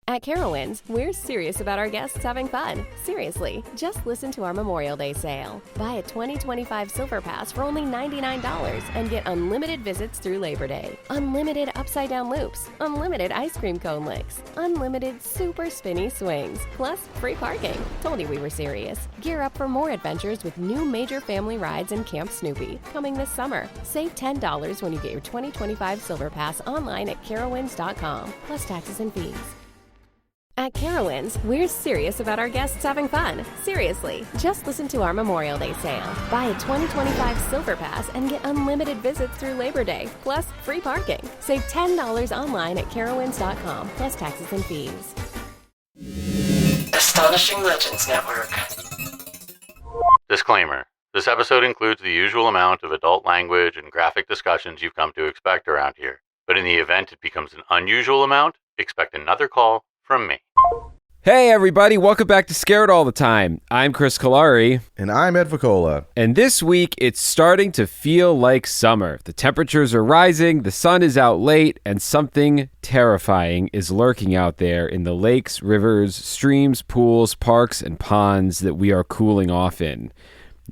At Carowinds, we're serious about our guests having fun. Seriously, just listen to our Memorial Day sale. Buy a 2025 Silver Pass for only $99 and get unlimited visits through Labor Day. Unlimited upside-down loops, unlimited ice cream cone licks, unlimited super spinny swings, plus free parking. Told you we were serious. Gear up for more adventures with new major family rides and Camp Snoopy coming this summer. Save $10 when you get your 2025 Silver Pass online at carowinds.com, plus taxes and fees. At Carowinds, we're serious about our guests having fun. Seriously, just listen to our Memorial Day sale. Buy a 2025 Silver Pass and get unlimited visits through Labor Day, plus free parking. Save $10 online at carowinds.com, plus taxes and fees. Astonishing Legends Network. Disclaimer. This episode includes the usual amount of adult language and graphic discussions you've come to expect around here. But in the event it becomes an unusual amount, expect another call from me. Hey everybody, welcome back to Scared All the Time. I'm Chris Cullari. And I'm Ed Voccola. And this week, it's starting to feel like summer. The temperatures are rising, the sun is out late, and something terrifying is lurking out there in the lakes, rivers, streams, pools, parks, and ponds that we are cooling off in.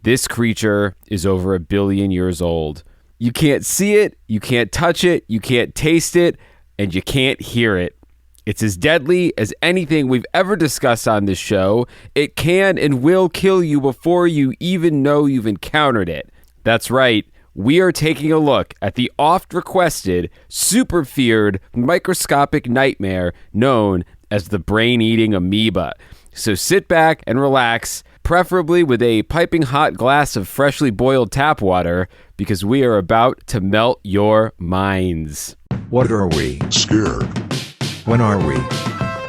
This creature is over 1 billion years old. You can't see it, you can't touch it, you can't taste it, and you can't hear it. It's as deadly as anything we've ever discussed on this show. It can and will kill you before you even know you've encountered it. That's right. We are taking a look at the oft-requested, super-feared, microscopic nightmare known as the brain-eating amoeba. So sit back and relax, preferably with a piping hot glass of freshly boiled tap water, because we are about to melt your minds. What are we? Scared. When are we?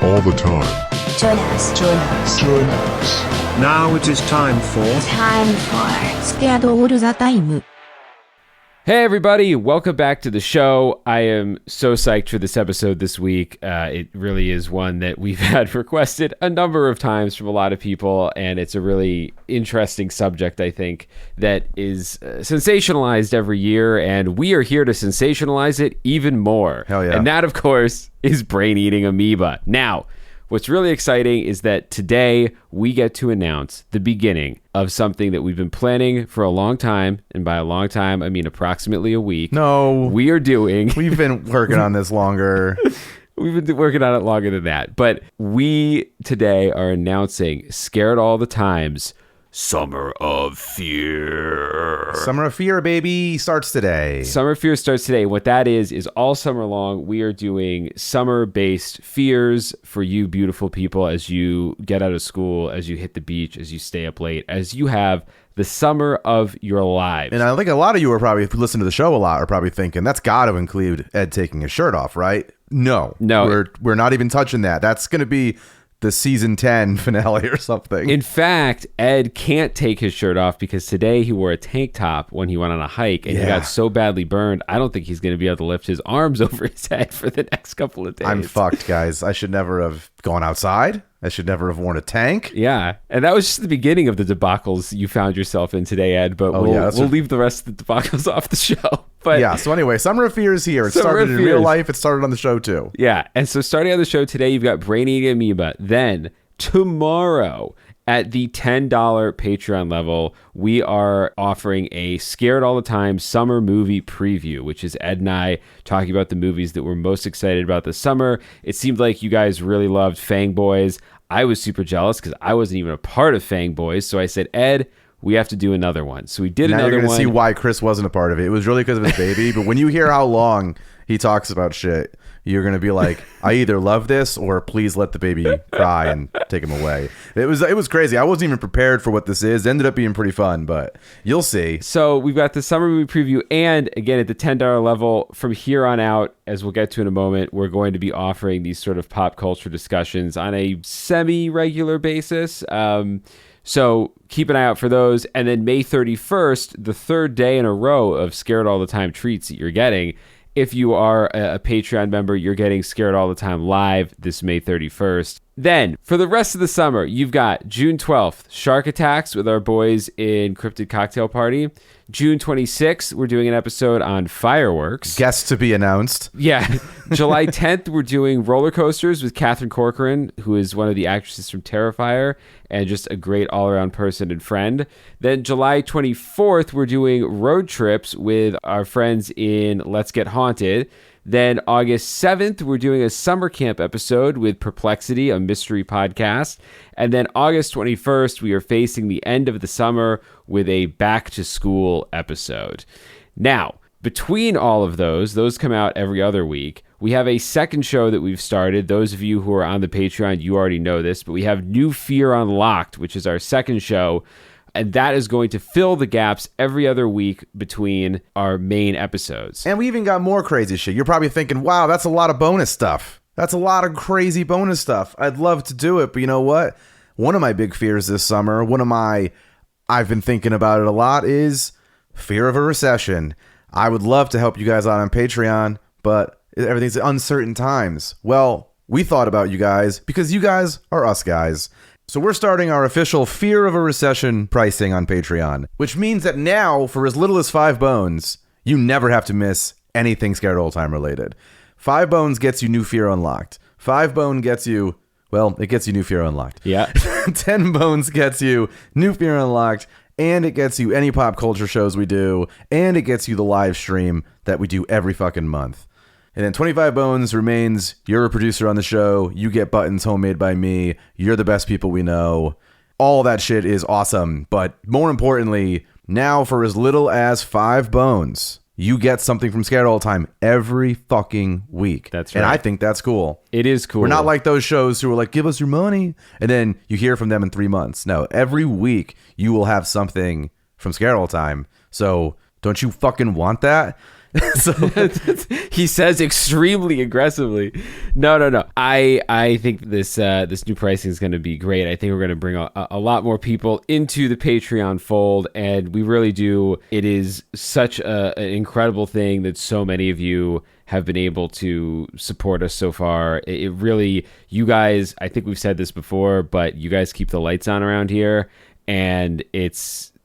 All the time. Join us. Join us. Now it is time for Scared All the Time. Hey everybody, welcome back to the show. I am so psyched for this episode this week. It really is one that we've had requested a number of times from a lot of people, and it's a really interesting subject, I think, that is sensationalized every year, and we are here to sensationalize it even more. Hell yeah. And that, of course, is brain-eating amoeba. Now, what's really exciting is that today we get to announce the beginning of something that we've been planning for a long time. And by a long time, I mean approximately a week. No. We are doing... We've been working on this longer. We've been working on it longer than that. But we today are announcing Scared All the Time's Summer of Fear. Summer of Fear, baby, starts today. Summer of Fear starts today. What that is all summer long, we are doing summer-based fears for you beautiful people as you get out of school, as you hit the beach, as you stay up late, as you have the summer of your lives. And I think a lot of you are probably, if you listen to the show a lot, are probably thinking, that's got to include Ed taking his shirt off, right? No. We're not even touching that. That's going to be the season 10 finale or something. In fact, Ed can't take his shirt off because today he wore a tank top when he went on a hike, and he got so badly burned, I don't think he's going to be able to lift his arms over his head for the next couple of days. I'm fucked, guys. I should never have gone outside. I should never have worn a tank. Yeah, and that was just the beginning of the debacles you found yourself in today, Ed, but we'll leave the rest of the debacles off the show. But yeah, so anyway, Summer of Fear is here. It started in real life. It started on the show, too. Yeah, and so starting on the show today, you've got brain-eating amoeba. Then, tomorrow, at the $10 Patreon level, we are offering a Scared All the Time summer movie preview, which is Ed and I talking about the movies that we're most excited about this summer. It seemed like you guys really loved Fang Boys. I was super jealous because I wasn't even a part of Fang Boys, so I said, Ed, we have to do another one. So we did another one. Now you're going to see why Chris wasn't a part of it. It was really because of his baby, but when you hear how long he talks about shit, you're going to be like, I either love this or please let the baby cry and take him away. It was crazy. I wasn't even prepared for what this is. It ended up being pretty fun, but you'll see. So we've got the summer movie preview, and again, at the $10 level, from here on out, as we'll get to in a moment, we're going to be offering these sort of pop culture discussions on a semi-regular basis. So keep an eye out for those. And then May 31st, the third day in a row of Scared All the Time treats that you're getting. If you are a Patreon member, you're getting Scared All the Time live this May 31st. Then, for the rest of the summer, you've got June 12th, Shark Attacks with our boys in Cryptid Cocktail Party. June 26th, we're doing an episode on fireworks. Guests to be announced. Yeah. July 10th, we're doing roller coasters with Catherine Corcoran, who is one of the actresses from Terrifier and just a great all-around person and friend. Then July 24th, we're doing road trips with our friends in Let's Get Haunted. Then August 7th, we're doing a summer camp episode with Perplexity, a mystery podcast. And then August 21st, we are facing the end of the summer with a back to school episode. Now, between all of those come out every other week. We have a second show that we've started. Those of you who are on the Patreon, you already know this, but we have New Fear Unlocked, which is our second show. And that is going to fill the gaps every other week between our main episodes. And we even got more crazy shit. You're probably thinking, wow, that's a lot of bonus stuff. That's a lot of crazy bonus stuff. I'd love to do it, but you know what? One of my big fears this summer, I've been thinking about it a lot, is fear of a recession. I would love to help you guys out on Patreon, but everything's uncertain times. Well, we thought about you guys because you guys are us guys. So we're starting our official Fear of a Recession pricing on Patreon, which means that now, for as little as 5 bones, you never have to miss anything Scared Old Time related. 5 bones gets you New Fear Unlocked. 5 bone gets you, well, it gets you New Fear Unlocked. Yeah. 10 bones gets you New Fear Unlocked, and it gets you any pop culture shows we do, and it gets you the live stream that we do every fucking month. And then 25 bones remains, you're a producer on the show, you get buttons homemade by me, you're the best people we know. All that shit is awesome, but more importantly, now for as little as 5 bones, you get something from Scared All the Time every fucking week. That's right. And I think that's cool. It is cool. We're not like those shows who are like, give us your money, and then you hear from them in 3 months. No, every week you will have something from Scared All the Time. So don't you fucking want that? So he says extremely aggressively. No. I think this new pricing is going to be great. I think we're going to bring a lot more people into the Patreon fold, and we really do. It is such an incredible thing that so many of you have been able to support us so far. It really, you guys, I think we've said this before, but you guys keep the lights on around here, and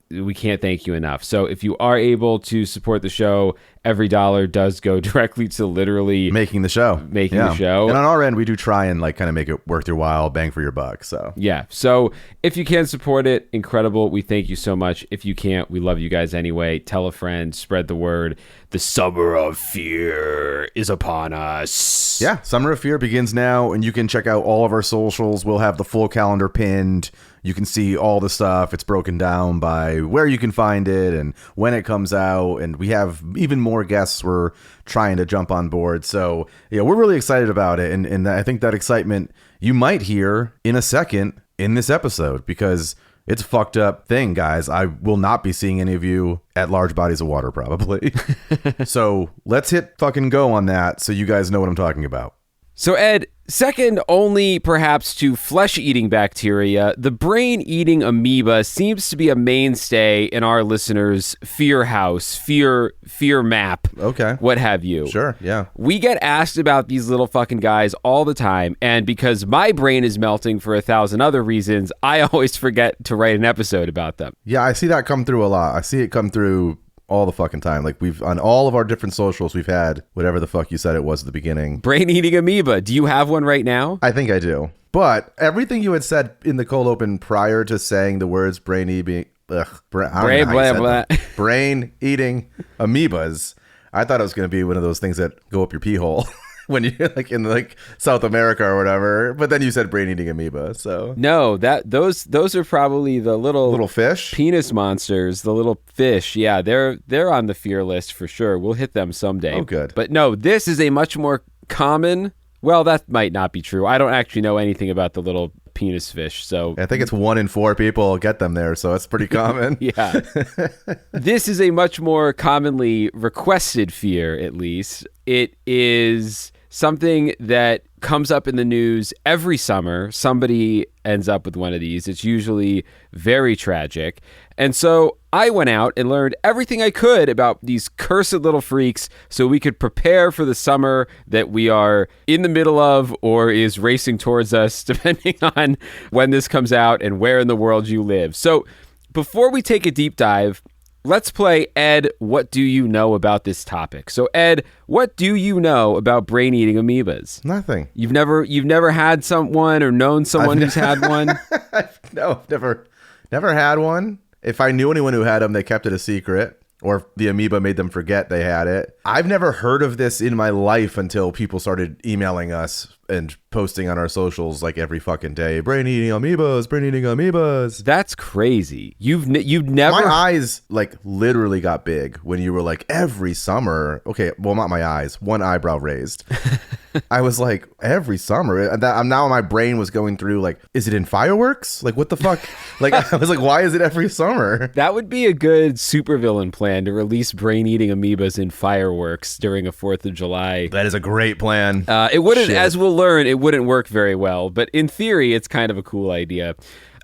we can't thank you enough. So if you are able to support the show, every dollar does go directly to literally making the show. The show. And on our end, we do try and like kind of make it worth your while, bang for your buck. So yeah. So if you can support it, incredible. We thank you so much. If you can't, we love you guys anyway. Tell a friend, spread the word. The summer of fear is upon us. Yeah, Summer of Fear begins now, and you can check out all of our socials. We'll have the full calendar pinned. You can see all the stuff. It's broken down by where you can find it and when it comes out. And we have even more guests we're trying to jump on board. So, yeah, we're really excited about it. And I think that excitement you might hear in a second in this episode, because it's a fucked up thing, guys. I will not be seeing any of you at large bodies of water, probably. So let's hit fucking go on that so you guys know what I'm talking about. So, Ed, second only perhaps to flesh-eating bacteria, the brain-eating amoeba seems to be a mainstay in our listeners' fear house, fear map, okay, what have you. Sure, yeah. We get asked about these little fucking guys all the time, and because my brain is melting for 1,000 other reasons, I always forget to write an episode about them. Yeah, I see that come through a lot. I see it come through all the fucking time. Like, we've on all of our different socials, we've had whatever the fuck you said it was at the beginning. Brain-eating amoeba. Do you have one right now? I think I do. But everything you had said in the cold open prior to saying the words brain-eating brain-eating amoebas, I thought it was going to be one of those things that go up your pee hole when you're like in like South America or whatever. But then you said brain-eating amoeba, so no, those are probably the little fish, penis monsters, the little fish. Yeah, they're on the fear list for sure. We'll hit them someday. Oh, good. But no, this is a much more common. Well, that might not be true. I don't actually know anything about the little penis fish, so I think it's 1 in 4 people get them there, so it's pretty common. Yeah. This is a much more commonly requested fear, at least. It is something that comes up in the news every summer. Somebody ends up with one of these. It's usually very tragic. And so I went out and learned everything I could about these cursed little freaks so we could prepare for the summer that we are in the middle of or is racing towards us, depending on when this comes out and where in the world you live. So before we take a deep dive, let's play Ed, What Do You Know About This Topic? So Ed, what do you know about brain-eating amoebas? Nothing. You've never had someone or known someone who's had one? No, never had one. If I knew anyone who had them, they kept it a secret, or the amoeba made them forget they had it. I've never heard of this in my life until people started emailing us and posting on our socials like every fucking day. Brain-eating amoebas. That's crazy. You've never... My eyes like literally got big when you were like every summer. Okay, well, not my eyes. One eyebrow raised. I was like every summer. And now my brain was going through like, is it in fireworks? Like what the fuck? Like I was like, why is it every summer? That would be a good supervillain plan to release brain-eating amoebas in fireworks during a 4th of July. That is a great plan. It wouldn't, as we'll learn, it wouldn't work very well. But in theory, it's kind of a cool idea.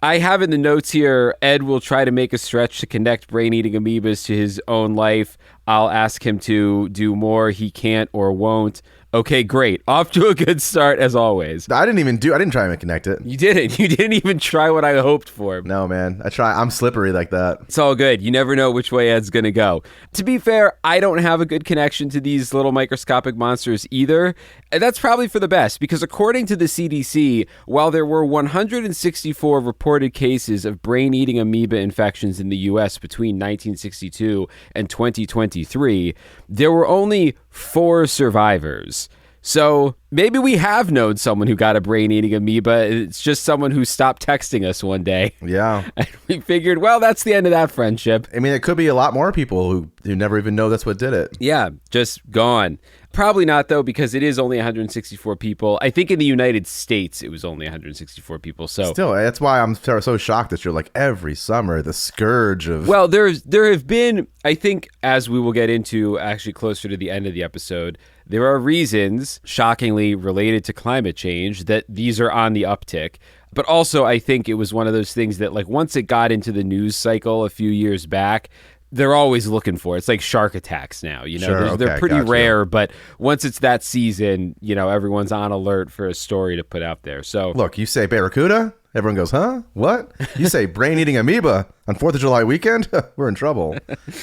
I have in the notes here, Ed will try to make a stretch to connect brain-eating amoebas to his own life. I'll ask him to do more. He can't or won't. Okay, great. Off to a good start, as always. I didn't try and connect it. You didn't. You didn't even try what I hoped for. No, man. I'm slippery like that. It's all good. You never know which way Ed's going to go. To be fair, I don't have a good connection to these little microscopic monsters either. And that's probably for the best, because according to the CDC, while there were 164 reported cases of brain-eating amoeba infections in the U.S. between 1962 and 2023, there were only 4 survivors. So maybe we have known someone who got a brain-eating amoeba. It's just someone who stopped texting us one day. Yeah. And we figured, well, that's the end of that friendship. I mean, it could be a lot more people who never even know that's what did it. Yeah, just gone. Probably not, though, because it is only 164 people. I think in the United States, it was only 164 people. So still, that's why I'm so shocked that you're like every summer, the scourge of... Well, there have been, I think, as we will get into actually closer to the end of the episode, there are reasons, shockingly related to climate change, that these are on the uptick. But also, I think it was one of those things that, like, once it got into the news cycle a few years back, they're always looking for it. It's like shark attacks now, you know. Sure, they're pretty rare, but once it's that season, you know, everyone's on alert for a story to put out there. So look, you say barracuda, everyone goes, huh? What? You say brain-eating amoeba on 4th of July weekend? We're in trouble.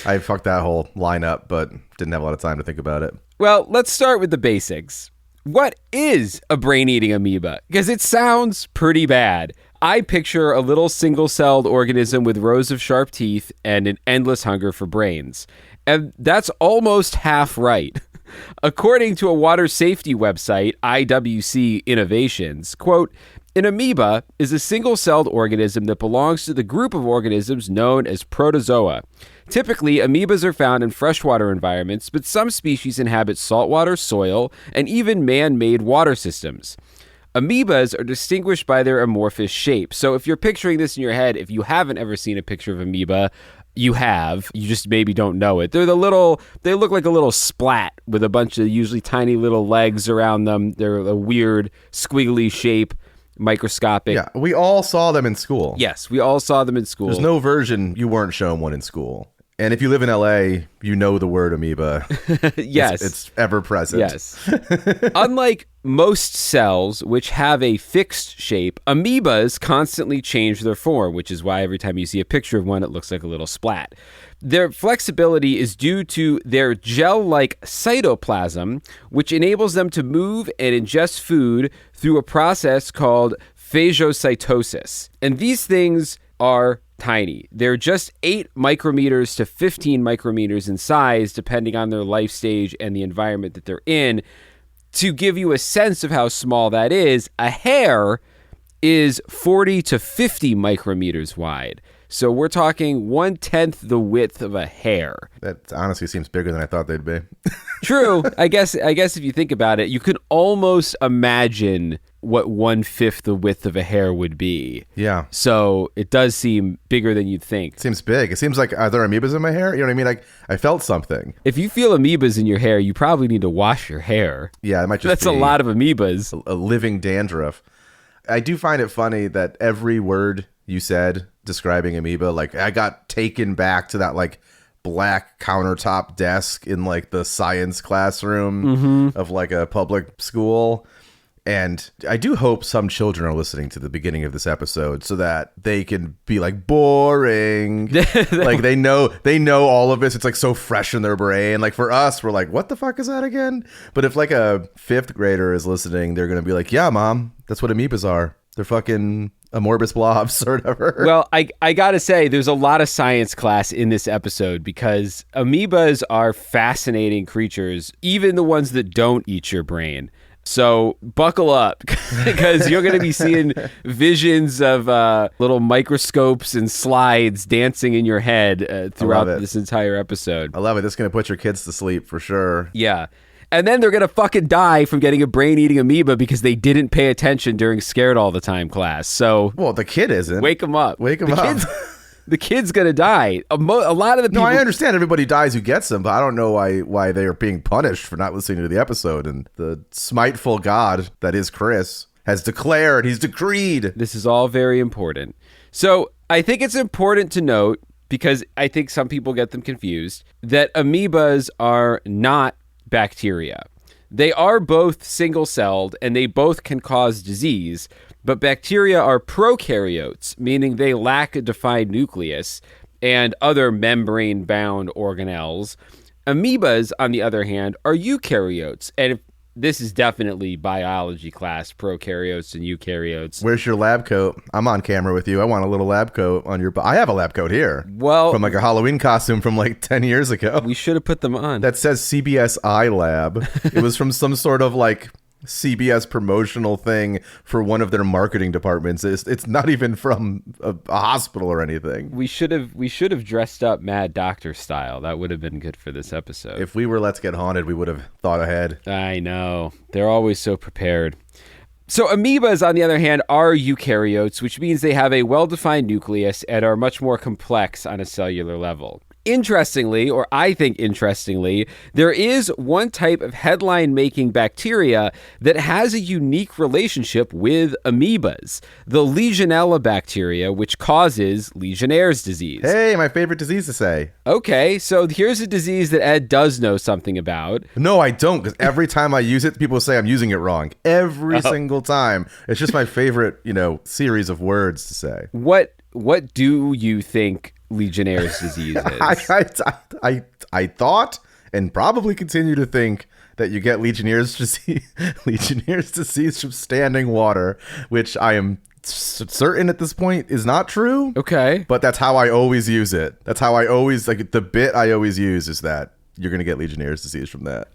I fucked that whole lineup, but didn't have a lot of time to think about it. Well, let's start with the basics. What is a brain-eating amoeba? Because it sounds pretty bad. I picture a little single-celled organism with rows of sharp teeth and an endless hunger for brains. And that's almost half right. According to a water safety website, IWC Innovations, quote, an amoeba is a single-celled organism that belongs to the group of organisms known as protozoa. Typically, amoebas are found in freshwater environments, but some species inhabit saltwater, soil, and even man-made water systems. Amoebas are distinguished by their amorphous shape. So if you're picturing this in your head, if you haven't ever seen a picture of amoeba, you just maybe don't know it. They look like a little splat with a bunch of usually tiny little legs around them. They're a weird squiggly shape, microscopic. Yeah, we all saw them in school. Yes, we all saw them in school. There's no version you weren't shown one in school. And if you live in LA, you know the word amoeba. Yes. It's ever present. Yes. Unlike most cells, which have a fixed shape, amoebas constantly change their form, which is why every time you see a picture of one, it looks like a little splat. Their flexibility is due to their gel-like cytoplasm, which enables them to move and ingest food through a process called phagocytosis. And these things are tiny. They're just 8 micrometers to 15 micrometers in size, depending on their life stage and the environment that they're in. To give you a sense of how small that is, a hair is 40 to 50 micrometers wide. So we're talking 1/10 the width of a hair. That honestly seems bigger than I thought they'd be. True. I guess if you think about it, you can almost imagine what 1/5 the width of a hair would be. Yeah. So it does seem bigger than you'd think. It seems big. It seems like, are there amoebas in my hair? You know what I mean? Like, I felt something. If you feel amoebas in your hair, you probably need to wash your hair. Yeah, it might just That's be a lot of amoebas. a living dandruff. I do find it funny that every word you said describing amoeba, like, I got taken back to that, like, black countertop desk in, like, the science classroom of, like, a public school. And I do hope some children are listening to the beginning of this episode so that they can be like, boring. Like they know all of this. It's like so fresh in their brain. Like for us, we're like, what the fuck is that again? But if like a 5th grader is listening, they're going to be like, yeah, mom, that's what amoebas are. They're fucking Amoebas blobs or whatever. Well, I gotta say, there's a lot of science class in this episode because amoebas are fascinating creatures, even the ones that don't eat your brain. So buckle up because you're going to be seeing visions of little microscopes and slides dancing in your head throughout this entire episode. I love it. This is going to put your kids to sleep for sure. Yeah. And then they're going to fucking die from getting a brain-eating amoeba because they didn't pay attention during Scared All the Time class. So, well, the kid isn't. Wake them up. Wake them up. The kid's going to die. A lot of the people... No, I understand everybody dies who gets them, but I don't know why they are being punished for not listening to the episode. And the smiteful God that is Chris has declared, he's decreed. This is all very important. So I think it's important to note, because I think some people get them confused, that amoebas are not bacteria. They are both single-celled, and they both can cause disease, but bacteria are prokaryotes, meaning they lack a defined nucleus and other membrane-bound organelles. Amoebas, on the other hand, are eukaryotes, and this is definitely biology class, prokaryotes and eukaryotes. Where's your lab coat? I'm on camera with you. I want a little lab coat on your... I have a lab coat here. Well... From like a Halloween costume from like 10 years ago. We should have put them on. That says CBS iLab. It was from some sort of like CBS promotional thing for one of their marketing departments. It's not even from a hospital or anything. We should have dressed up Mad Doctor style. That would have been good for this episode. If we were Let's Get Haunted, we would have thought ahead. I know. They're always so prepared. So amoebas, on the other hand, are eukaryotes, which means they have a well-defined nucleus and are much more complex on a cellular level. Interestingly, or I think interestingly, there is one type of headline-making bacteria that has a unique relationship with amoebas, the Legionella bacteria, which causes Legionnaire's disease. Hey, my favorite disease to say. Okay, so here's a disease that Ed does know something about. No, I don't, because every time I use it, people say I'm using it wrong. Every single time. It's just my favorite, series of words to say. What do you think Legionnaire's disease is? I thought and probably continue to think that you get Legionnaire's disease from standing water, which I am certain at this point is not true. Okay. But that's how I always use it. That's how I always, like, the bit I always use is that you're going to get Legionnaire's disease from that.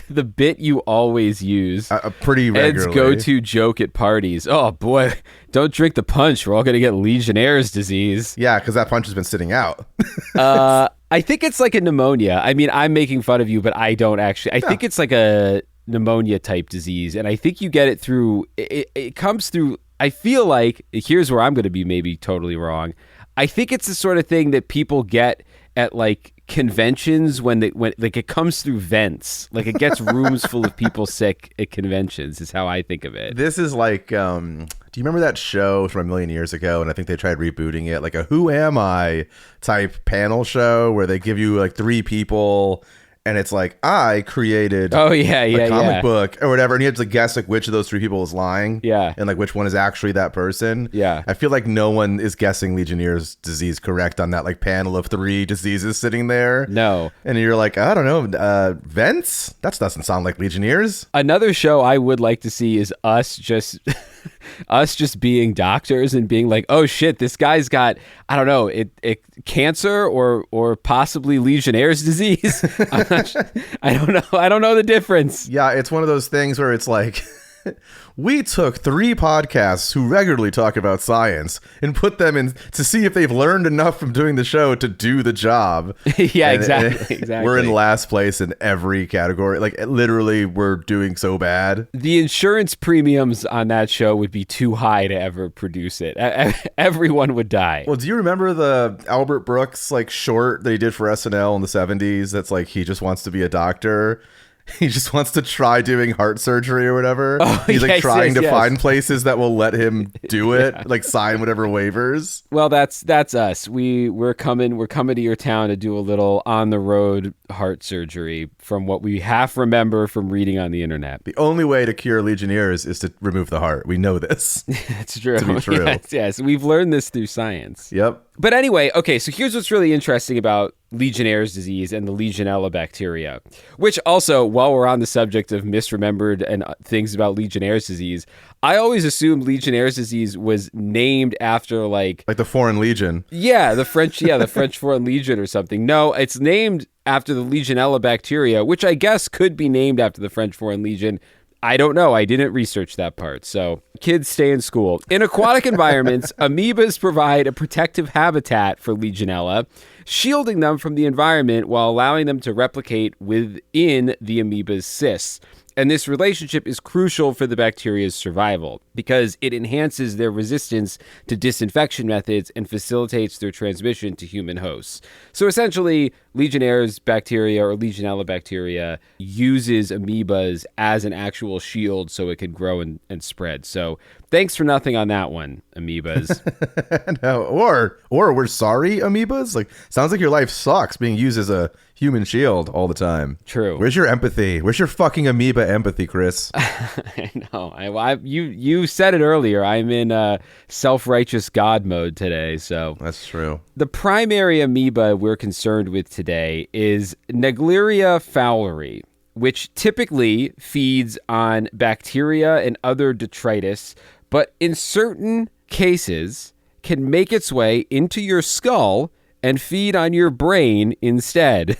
The bit you always use. Pretty regularly. Ed's go-to joke at parties. Oh, boy, don't drink the punch. We're all going to get Legionnaire's disease. Yeah, because that punch has been sitting out. I think it's like a pneumonia. I mean, I'm making fun of you, but I don't actually. I think it's like a pneumonia-type disease, and I think you get it through. It comes through. I feel like, here's where I'm going to be maybe totally wrong. I think it's the sort of thing that people get at like conventions when it comes through vents, like it gets rooms full of people sick at conventions is how I think of it. This is like, do you remember that show from a million years ago? And I think they tried rebooting it, like a Who Am I type panel show where they give you like 3 people and it's like, I created a comic book or whatever. And you have to guess like which of those 3 people is lying. Yeah. And like which one is actually that person. Yeah. I feel like no one is guessing Legionnaire's disease correct on that like panel of 3 diseases sitting there. No. And you're like, I don't know, vents? That doesn't sound like Legionnaire's. Another show I would like to see is us just being doctors and being like, oh shit, this guy's got, I don't know, cancer or possibly Legionnaire's disease. I don't know the difference. Yeah, it's one of those things where it's like We took 3 podcasts who regularly talk about science and put them in to see if they've learned enough from doing the show to do the job. Yeah, And exactly. We're in last place in every category. Like, literally, we're doing so bad. The insurance premiums on that show would be too high to ever produce it. Everyone would die. Well, do you remember the Albert Brooks, like, short that he did for SNL in the 70s? That's like, he just wants to be a doctor. He just wants to try doing heart surgery or whatever. Oh, He's like trying to yes. find places that will let him do it, like sign whatever waivers. Well, that's us. We're coming to your town to do a little on the road heart surgery from what we half remember from reading on the internet. The only way to cure Legionnaires is to remove the heart. We know this. That's true. To be true. Yes. We've learned this through science. Yep. But anyway, okay, so here's what's really interesting about Legionnaire's disease and the Legionella bacteria, which also, while we're on the subject of misremembered and things about Legionnaire's disease, I always assumed Legionnaire's disease was named after like the Foreign Legion. Yeah, the French Foreign Legion or something. No, it's named after the Legionella bacteria, which I guess could be named after the French Foreign Legion. I don't know. I didn't research that part. So kids stay in school. In aquatic environments, amoebas provide a protective habitat for Legionella, shielding them from the environment while allowing them to replicate within the amoeba's cysts. And this relationship is crucial for the bacteria's survival because it enhances their resistance to disinfection methods and facilitates their transmission to human hosts. So essentially, Legionnaire's bacteria or Legionella bacteria uses amoebas as an actual shield so it can grow and spread. So thanks for nothing on that one, amoebas. No, or we're sorry, amoebas. Like, sounds like your life sucks being used as a human shield all the time. True. Where's your empathy? Where's your fucking amoeba empathy, Chris? I know. You said it earlier. I'm in self-righteous God mode today. So That's true. the primary amoeba we're concerned with today is Naegleria fowleri, which typically feeds on bacteria and other detritus, but in certain cases can make its way into your skull and feed on your brain instead,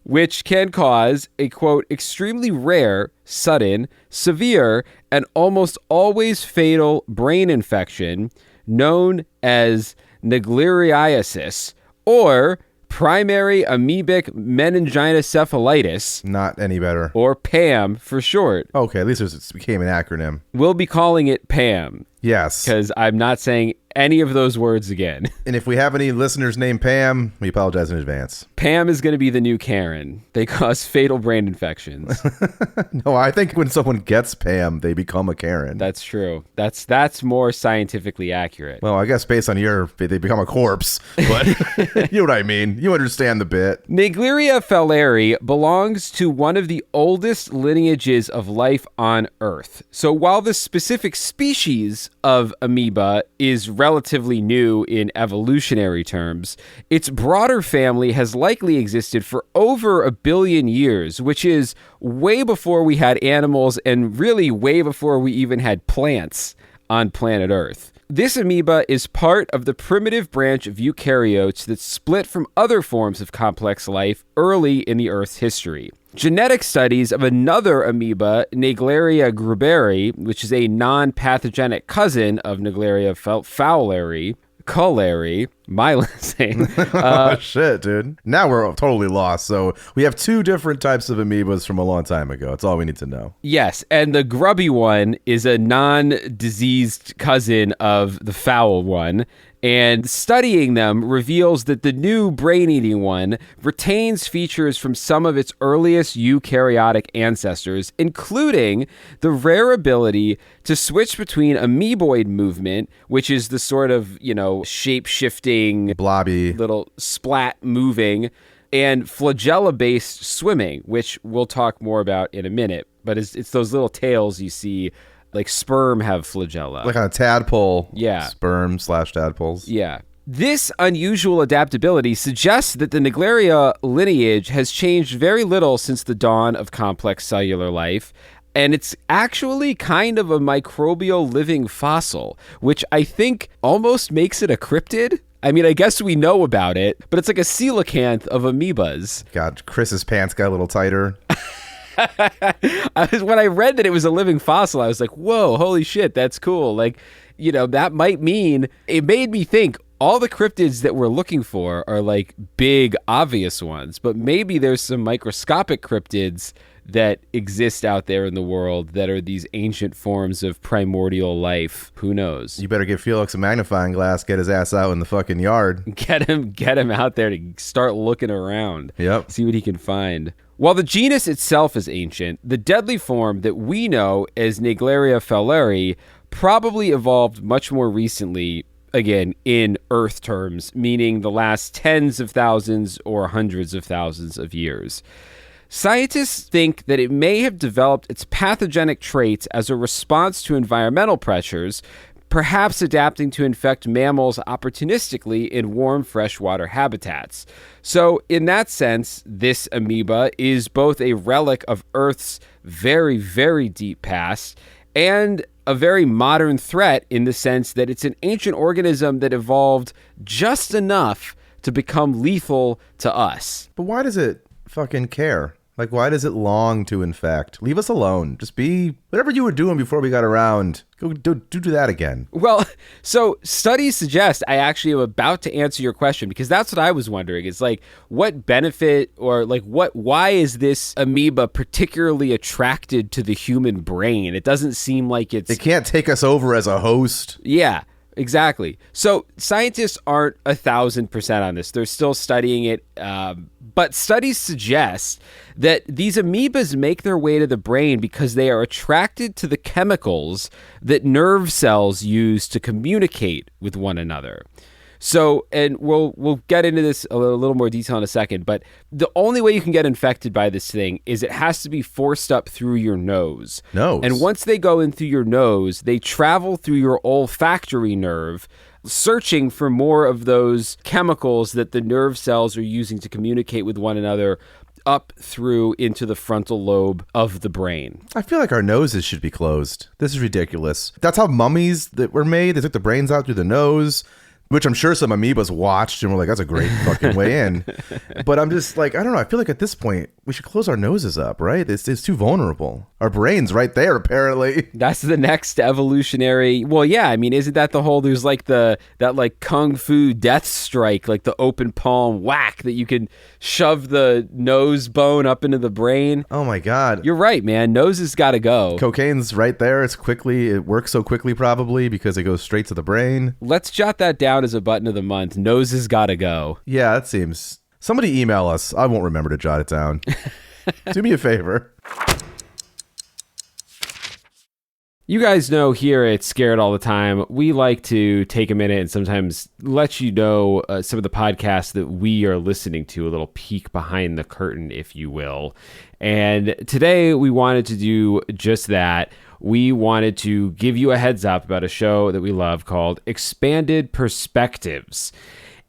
which can cause a, quote, extremely rare, sudden, severe, and almost always fatal brain infection known as Naegleriasis, or primary amoebic meningitis, Not any better. or PAM for short. Okay, at least it became an acronym. We'll be calling it PAM Yes. because I'm not saying any of those words again. And if we have any listeners named Pam, we apologize in advance. Pam is going to be the new Karen. They cause fatal brain infections. No, I think when someone gets Pam, they become a Karen. That's true. That's more scientifically accurate. Well, I guess based on they become a corpse, but you know what I mean. You understand the bit. Naegleria fowleri belongs to one of the oldest lineages of life on Earth. So while the specific species of amoeba is relatively new in evolutionary terms, its broader family has likely existed for over 1 billion years, which is way before we had animals and really way before we even had plants on planet Earth. This amoeba is part of the primitive branch of eukaryotes that split from other forms of complex life early in the Earth's history. Genetic studies of another amoeba, Naegleria gruberi, which is a non-pathogenic cousin of Naegleria fowleri, Cullari, my listing. Oh, shit, dude. Now we're totally lost. So we have 2 different types of amoebas from a long time ago. That's all we need to know. Yes, and the grubby one is a non-diseased cousin of the foul one. And studying them reveals that the new brain-eating one retains features from some of its earliest eukaryotic ancestors, including the rare ability to switch between amoeboid movement, which is the sort of, shape-shifting, Blobby. little splat moving, and flagella-based swimming, which we'll talk more about in a minute. But it's those little tails you see. Like sperm have flagella. Like on a tadpole. Yeah. Sperm/tadpoles. Yeah. This unusual adaptability suggests that the Naegleria lineage has changed very little since the dawn of complex cellular life, and it's actually kind of a microbial living fossil, which I think almost makes it a cryptid. I mean, I guess we know about it, but it's like a coelacanth of amoebas. God, Chris's pants got a little tighter. When I read that it was a living fossil, I was like, whoa, holy shit, that's cool. Like, that might mean, it made me think all the cryptids that we're looking for are like big, obvious ones, but maybe there's some microscopic cryptids that exist out there in the world that are these ancient forms of primordial life. Who knows? You better give Felix a magnifying glass, get his ass out in the fucking yard. Get him out there to start looking around. Yep. See what he can find. While the genus itself is ancient, the deadly form that we know as Naegleria fowleri probably evolved much more recently, again, in Earth terms, meaning the last tens of thousands or hundreds of thousands of years. Scientists think that it may have developed its pathogenic traits as a response to environmental pressures, perhaps adapting to infect mammals opportunistically in warm freshwater habitats. So, in that sense, this amoeba is both a relic of Earth's very, very deep past and a very modern threat in the sense that it's an ancient organism that evolved just enough to become lethal to us. But why does it fucking care? Like, why does it long to infect? Leave us alone. Just be whatever you were doing before we got around. Go do that again. Well, so studies suggest I actually am about to answer your question, because that's what I was wondering. It's like, what benefit or like why is this amoeba particularly attracted to the human brain? It doesn't seem like It can't take us over as a host. Yeah. Exactly. So scientists aren't 1,000% on this. They're still studying it. But studies suggest that these amoebas make their way to the brain because they are attracted to the chemicals that nerve cells use to communicate with one another. So, and we'll get into this a little more detail in a second, but the only way you can get infected by this thing is it has to be forced up through your nose. And once they go in through your nose, they travel through your olfactory nerve, searching for more of those chemicals that the nerve cells are using to communicate with one another up through into the frontal lobe of the brain. I feel like our noses should be closed. This is ridiculous. That's how mummies that were made. They took the brains out through the nose, which I'm sure some amoebas watched and were like, that's a great fucking way in. But I'm just like, I don't know. I feel like at this point, we should close our noses up, right? It's too vulnerable. Our brain's right there, apparently. That's the next evolutionary. Well, yeah. I mean, isn't that the whole, there's like that like kung fu death strike, like the open palm whack that you can shove the nose bone up into the brain. Oh my God. You're right, man. Nose has got to go. Cocaine's right there. It works so quickly probably because it goes straight to the brain. Let's jot that down as a button of the month. Nose has got to go. Yeah, that seems... Somebody email us. I won't remember to jot it down. Do me a favor. You guys know here at Scared All the Time, we like to take a minute and sometimes let you know some of the podcasts that we are listening to, a little peek behind the curtain, if you will. And today we wanted to do just that. We wanted to give you a heads up about a show that we love called Expanded Perspectives.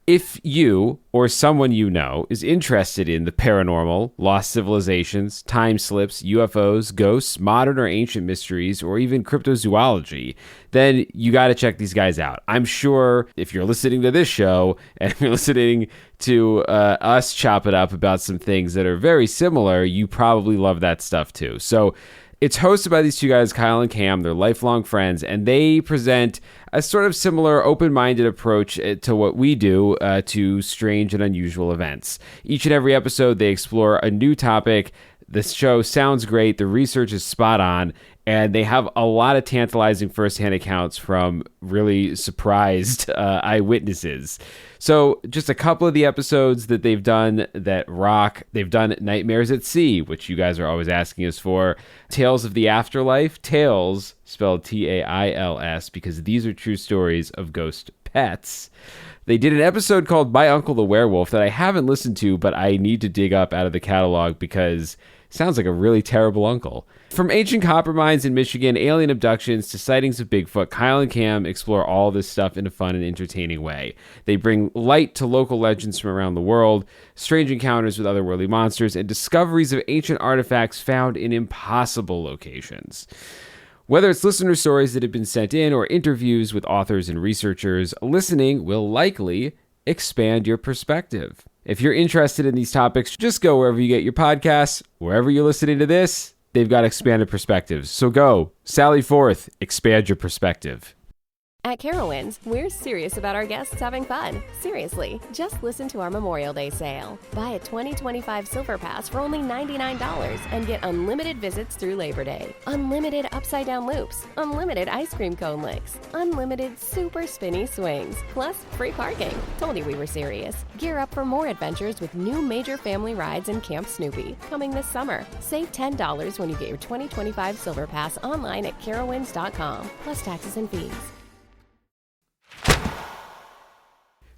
If you or someone you know is interested in the paranormal, lost civilizations, time slips, UFOs, ghosts, modern or ancient mysteries, or even cryptozoology, then you got to check these guys out. I'm sure if you're listening to this show and you're listening to us chop it up about some things that are very similar, you probably love that stuff too. So it's hosted by these two guys, Kyle and Cam. They're lifelong friends, and they present a sort of similar open-minded approach to what we do to strange and unusual events. Each and every episode, they explore a new topic. The show sounds great. The research is spot on, and they have a lot of tantalizing firsthand accounts from really surprised eyewitnesses. So just a couple of the episodes that they've done that rock. They've done Nightmares at Sea, which you guys are always asking us for. Tales of the Afterlife. Tales, spelled T-A-I-L-S, because these are true stories of ghost pets. They did an episode called My Uncle the Werewolf that I haven't listened to, but I need to dig up out of the catalog because it sounds like a really terrible uncle. From ancient copper mines in Michigan, alien abductions, to sightings of Bigfoot, Kyle and Cam explore all this stuff in a fun and entertaining way. They bring light to local legends from around the world, strange encounters with otherworldly monsters, and discoveries of ancient artifacts found in impossible locations. Whether it's listener stories that have been sent in or interviews with authors and researchers, listening will likely expand your perspective. If you're interested in these topics, just go wherever you get your podcasts. Wherever you're listening to this, they've got expanded perspectives. So go, sally forth, expand your perspective. At Carowinds, we're serious about our guests having fun. Seriously, just listen to our Memorial Day sale. Buy a 2025 Silver Pass for only $99 and get unlimited visits through Labor Day. Unlimited upside-down loops, unlimited ice cream cone licks, unlimited super spinny swings, plus free parking. Told you we were serious. Gear up for more adventures with new major family rides and Camp Snoopy coming this summer. Save $10 when you get your 2025 Silver Pass online at carowinds.com, plus taxes and fees.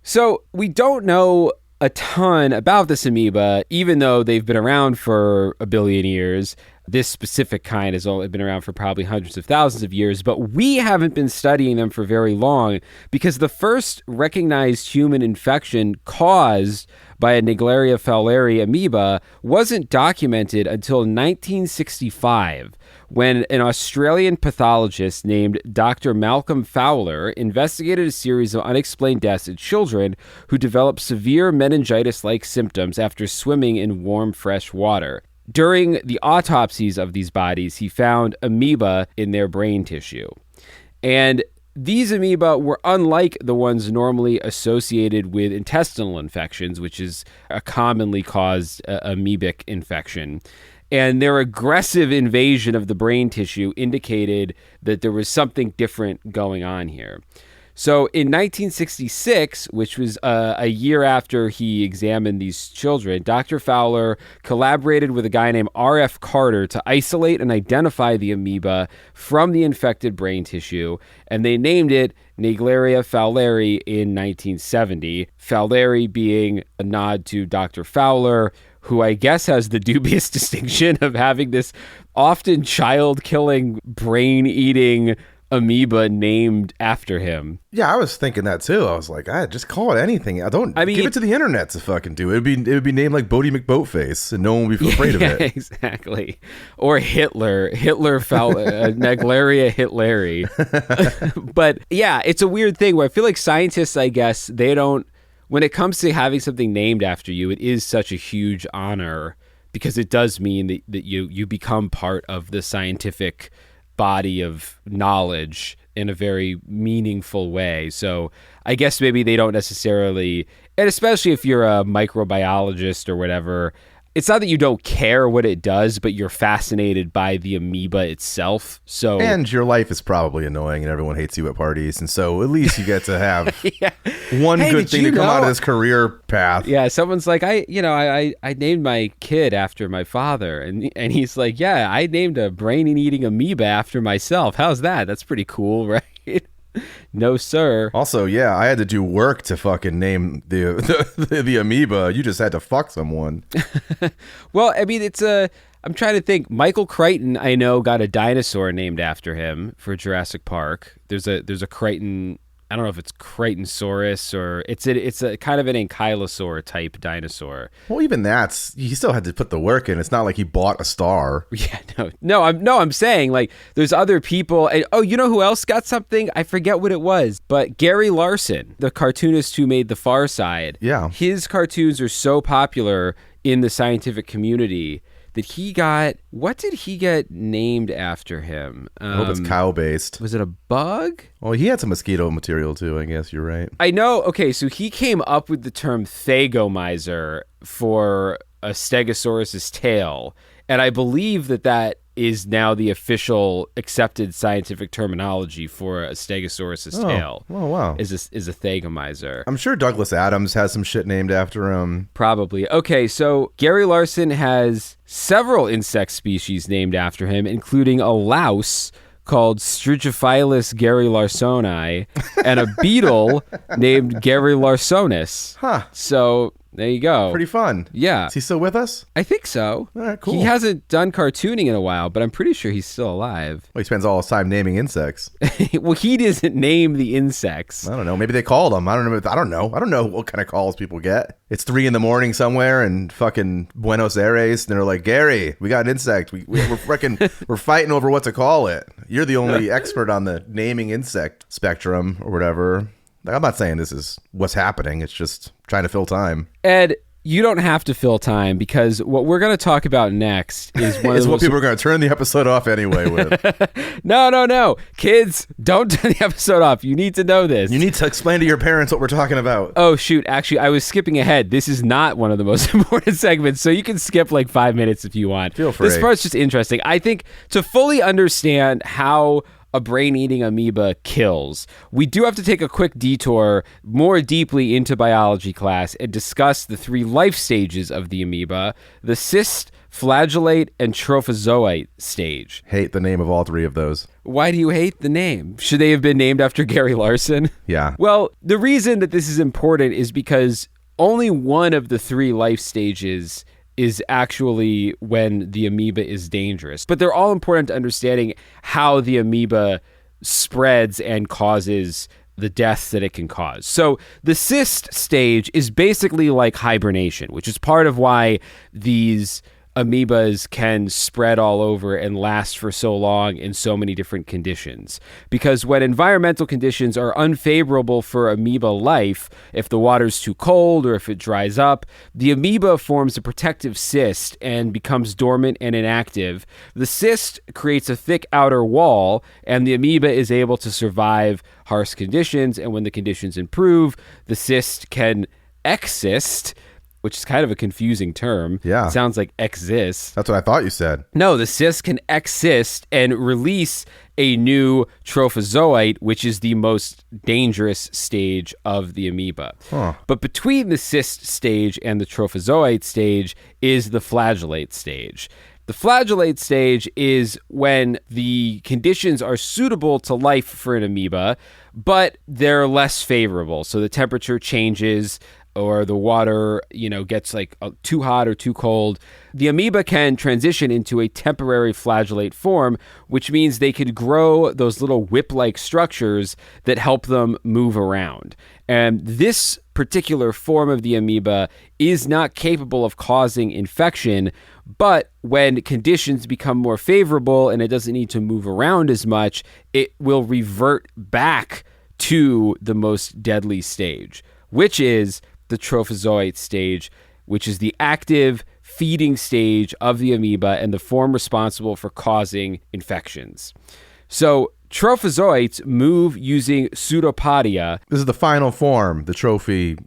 So we don't know a ton about this amoeba, even though they've been around for a billion years. This specific kind has only been around for probably hundreds of thousands of years, but we haven't been studying them for very long because the first recognized human infection caused by a Naegleria fowleri amoeba wasn't documented until 1965, when an Australian pathologist named Dr. Malcolm Fowler investigated a series of unexplained deaths in children who developed severe meningitis-like symptoms after swimming in warm, fresh water. During the autopsies of these bodies, he found amoeba in their brain tissue. And these amoeba were unlike the ones normally associated with intestinal infections, which is a commonly caused amoebic infection. And their aggressive invasion of the brain tissue indicated that there was something different going on here. So in 1966, which was a year after he examined these children, Dr. Fowler collaborated with a guy named R.F. Carter to isolate and identify the amoeba from the infected brain tissue, and they named it Naegleria fowleri in 1970, fowleri being a nod to Dr. Fowler, who I guess has the dubious distinction of having this often child-killing, brain-eating amoeba named after him. Yeah, I was thinking that too. I was like, just call it anything. Give it to the internet to fucking do. It would be named like Bodie McBoatface, and no one would be afraid of it. Exactly. Or Hitler Naegleria Hitleri. But yeah, it's a weird thing where I feel like scientists, I guess, they don't. When it comes to having something named after you, it is such a huge honor because it does mean that you become part of the scientific body of knowledge in a very meaningful way. So I guess maybe they don't necessarily, and especially if you're a microbiologist or whatever, it's not that you don't care what it does, but you're fascinated by the amoeba itself. So, and your life is probably annoying and everyone hates you at parties. And so at least you get to have one good thing to come out of this career path. Yeah. Someone's like, I named my kid after my father. And he's like, yeah, I named a brain-eating amoeba after myself. How's that? That's pretty cool, right? No, sir. Also, yeah, I had to do work to fucking name the amoeba. You just had to fuck someone. Well, I mean, I'm trying to think. Michael Crichton, I know, got a dinosaur named after him for Jurassic Park. There's a Crichton. I don't know if it's Crichtonsaurus or it's a kind of an ankylosaur type dinosaur. Well, even he still had to put the work in. It's not like he bought a star. Yeah, I'm saying like there's other people. And, you know who else got something? I forget what it was, but Gary Larson, the cartoonist who made The Far Side. Yeah, his cartoons are so popular in the scientific community that what did he get named after him? I hope it's cow-based. Was it a bug? Well, he had some mosquito material too, I guess. You're right. I know. Okay, so he came up with the term Thagomizer for a Stegosaurus's tail, and I believe that is now the official accepted scientific terminology for a Stegosaurus's tail. Oh, wow. Is a Thagomizer. I'm sure Douglas Adams has some shit named after him. Probably. Okay, so Gary Larson has several insect species named after him, including a louse called Strigophilus garylarsoni and a beetle named Gary Larsonis. Huh. So there you go. Pretty fun. Yeah. Is he still with us? I think so. All right, cool. He hasn't done cartooning in a while, but I'm pretty sure he's still alive. Well, he spends all his time naming insects. Well, he doesn't name the insects. I don't know. Maybe they called him. I don't know what kind of calls people get. It's 3 a.m. somewhere in fucking Buenos Aires, and they're like, Gary, we got an insect. We're fighting over what to call it. You're the only expert on the naming insect spectrum or whatever. Like, I'm not saying this is what's happening. It's just trying to fill time. Ed, you don't have to fill time because what we're going to talk about next is one of the what people are going to turn the episode off anyway with. No. Kids, don't turn the episode off. You need to know this. You need to explain to your parents what we're talking about. Oh, shoot. Actually, I was skipping ahead. This is not one of the most important segments, so you can skip like 5 minutes if you want. Feel free. This part's just interesting. I think to fully understand how a brain-eating amoeba kills, we do have to take a quick detour more deeply into biology class and discuss the 3 life stages of the amoeba, the cyst, flagellate, and trophozoite stage. Hate the name of all 3 of those. Why do you hate the name? Should they have been named after Gary Larson? Yeah. Well, the reason that this is important is because only one of the 3 life stages is actually when the amoeba is dangerous. But they're all important to understanding how the amoeba spreads and causes the deaths that it can cause. So the cyst stage is basically like hibernation, which is part of why these amoebas can spread all over and last for so long in so many different conditions. Because when environmental conditions are unfavorable for amoeba life, if the water's too cold or if it dries up, the amoeba forms a protective cyst and becomes dormant and inactive. The cyst creates a thick outer wall, and the amoeba is able to survive harsh conditions, and when the conditions improve, the cyst can exist, which is kind of a confusing term. Yeah. Sounds like exist. That's what I thought you said. No, the cyst can exist and release a new trophozoite, which is the most dangerous stage of the amoeba. Huh. But between the cyst stage and the trophozoite stage is the flagellate stage. The flagellate stage is when the conditions are suitable to life for an amoeba, but they're less favorable. So the temperature changes, or the water, gets like too hot or too cold. The amoeba can transition into a temporary flagellate form, which means they could grow those little whip-like structures that help them move around. And this particular form of the amoeba is not capable of causing infection, but when conditions become more favorable and it doesn't need to move around as much, it will revert back to the most deadly stage, which is the trophozoite stage, which is the active feeding stage of the amoeba and the form responsible for causing infections. So trophozoites move using pseudopodia. This is the final form, the trophy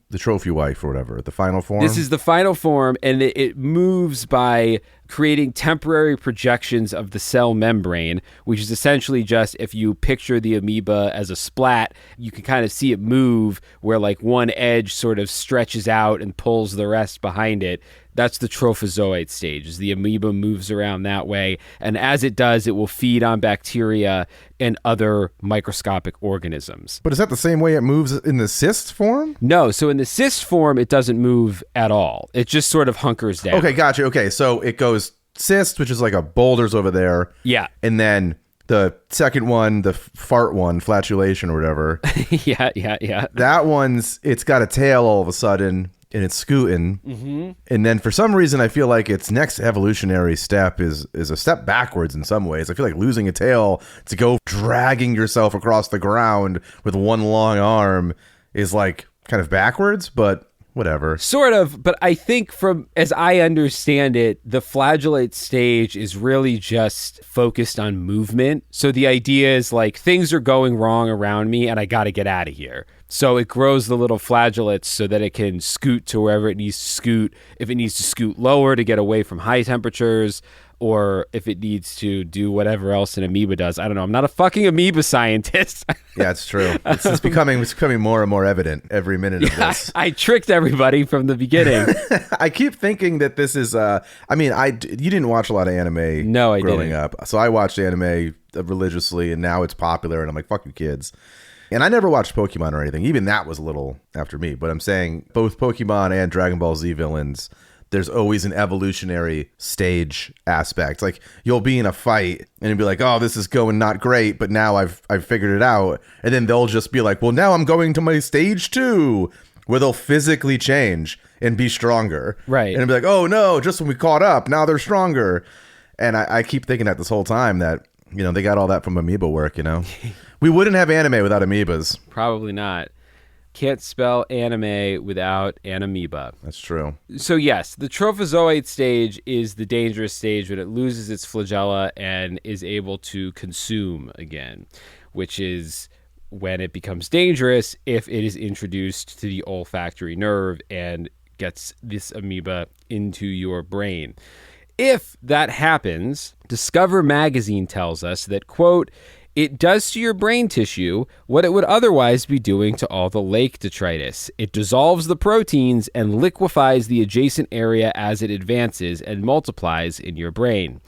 wife or whatever, the final form. This is the final form, and it moves by creating temporary projections of the cell membrane, which is essentially just, if you picture the amoeba as a splat, you can kind of see it move where like one edge sort of stretches out and pulls the rest behind it. That's the trophozoite stage, as the amoeba moves around that way. And as it does, it will feed on bacteria and other microscopic organisms. But is that the same way it moves in the cyst form? No. So in the cyst form, it doesn't move at all. It just sort of hunkers down. Okay, gotcha. Okay, so it goes cyst, which is like a boulder's over there. Yeah. And then the second one, the fart one, flatulation or whatever. Yeah. That one's, it's got a tail all of a sudden. And it's scooting. Mm-hmm. And then for some reason, I feel like its next evolutionary step is a step backwards in some ways. I feel like losing a tail to go dragging yourself across the ground with one long arm is like kind of backwards, but whatever. Sort of, but I think as I understand it, the flagellate stage is really just focused on movement. So the idea is like things are going wrong around me and I got to get out of here. So it grows the little flagellates so that it can scoot to wherever it needs to scoot. If it needs to scoot lower to get away from high temperatures, or if it needs to do whatever else an amoeba does. I don't know. I'm not a fucking amoeba scientist. Yeah, it's true. It's becoming more and more evident every minute of this. I tricked everybody from the beginning. I keep thinking that this is you didn't watch a lot of anime growing up. So I watched anime religiously, and now it's popular, and I'm like, fuck you kids. And I never watched Pokemon or anything. Even that was a little after me. But I'm saying both Pokemon and Dragon Ball Z villains, there's always an evolutionary stage aspect. Like you'll be in a fight and you'll be like, oh, this is going not great, but now I've figured it out. And then they'll just be like, well, now I'm going to my stage 2, where they'll physically change and be stronger. Right. And it'll be like, oh no, just when we caught up, now they're stronger. And I keep thinking that this whole time that, they got all that from amoeba work, We wouldn't have anime without amoebas. Probably not. Can't spell anime without an amoeba. That's true. So yes, the trophozoite stage is the dangerous stage when it loses its flagella and is able to consume again, which is when it becomes dangerous if it is introduced to the olfactory nerve and gets this amoeba into your brain. If that happens, Discover magazine tells us that, quote, it does to your brain tissue what it would otherwise be doing to all the lake detritus. It dissolves the proteins and liquefies the adjacent area as it advances and multiplies in your brain.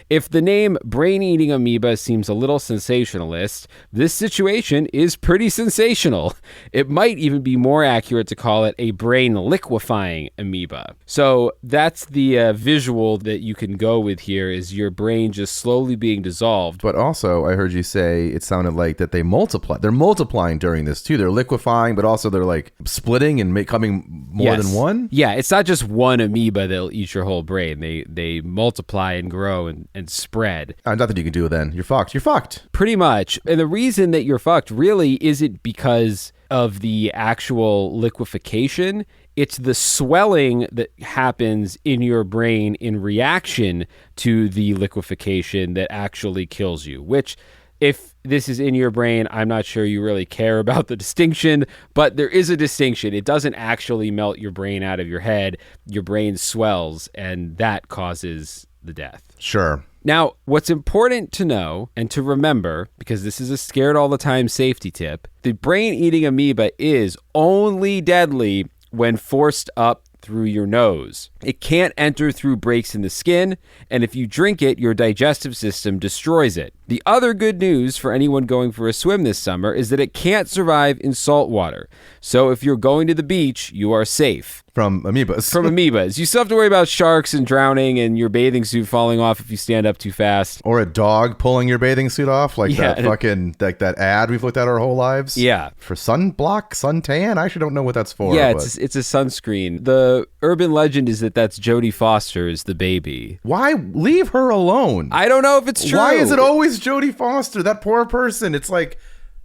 If the name brain-eating amoeba seems a little sensationalist, this situation is pretty sensational. It might even be more accurate to call it a brain-liquefying amoeba. So that's the visual that you can go with here, is your brain just slowly being dissolved. But also, I heard you say it sounded like that they multiply. They're multiplying during this too. They're liquefying, but also they're like splitting and becoming more than one? Yeah, it's not just one amoeba that'll eat your whole brain. They multiply and grow and spread. Nothing you can do then. You're fucked. You're fucked. Pretty much. And the reason that you're fucked really isn't because of the actual liquefaction. It's the swelling that happens in your brain in reaction to the liquefaction that actually kills you, which, if this is in your brain, I'm not sure you really care about the distinction, but there is a distinction. It doesn't actually melt your brain out of your head. Your brain swells, and that causes the death. Sure. Now, what's important to know and to remember, because this is a scared all the time safety tip, the brain-eating amoeba is only deadly when forced up through your nose. It can't enter through breaks in the skin, and if you drink it, your digestive system destroys it. The other good news for anyone going for a swim this summer is that it can't survive in salt water. So if you're going to the beach, you are safe. From amoebas. From amoebas. You still have to worry about sharks and drowning and your bathing suit falling off if you stand up too fast. Or a dog pulling your bathing suit off, like that fucking, like that ad we've looked at our whole lives. Yeah. For sunblock, suntan? I actually don't know what that's for. Yeah, it's a sunscreen. The urban legend is that that's Jodie Foster is the baby. Why leave her alone? I don't know if it's true. Why is it always Jodie Foster? That poor person. It's like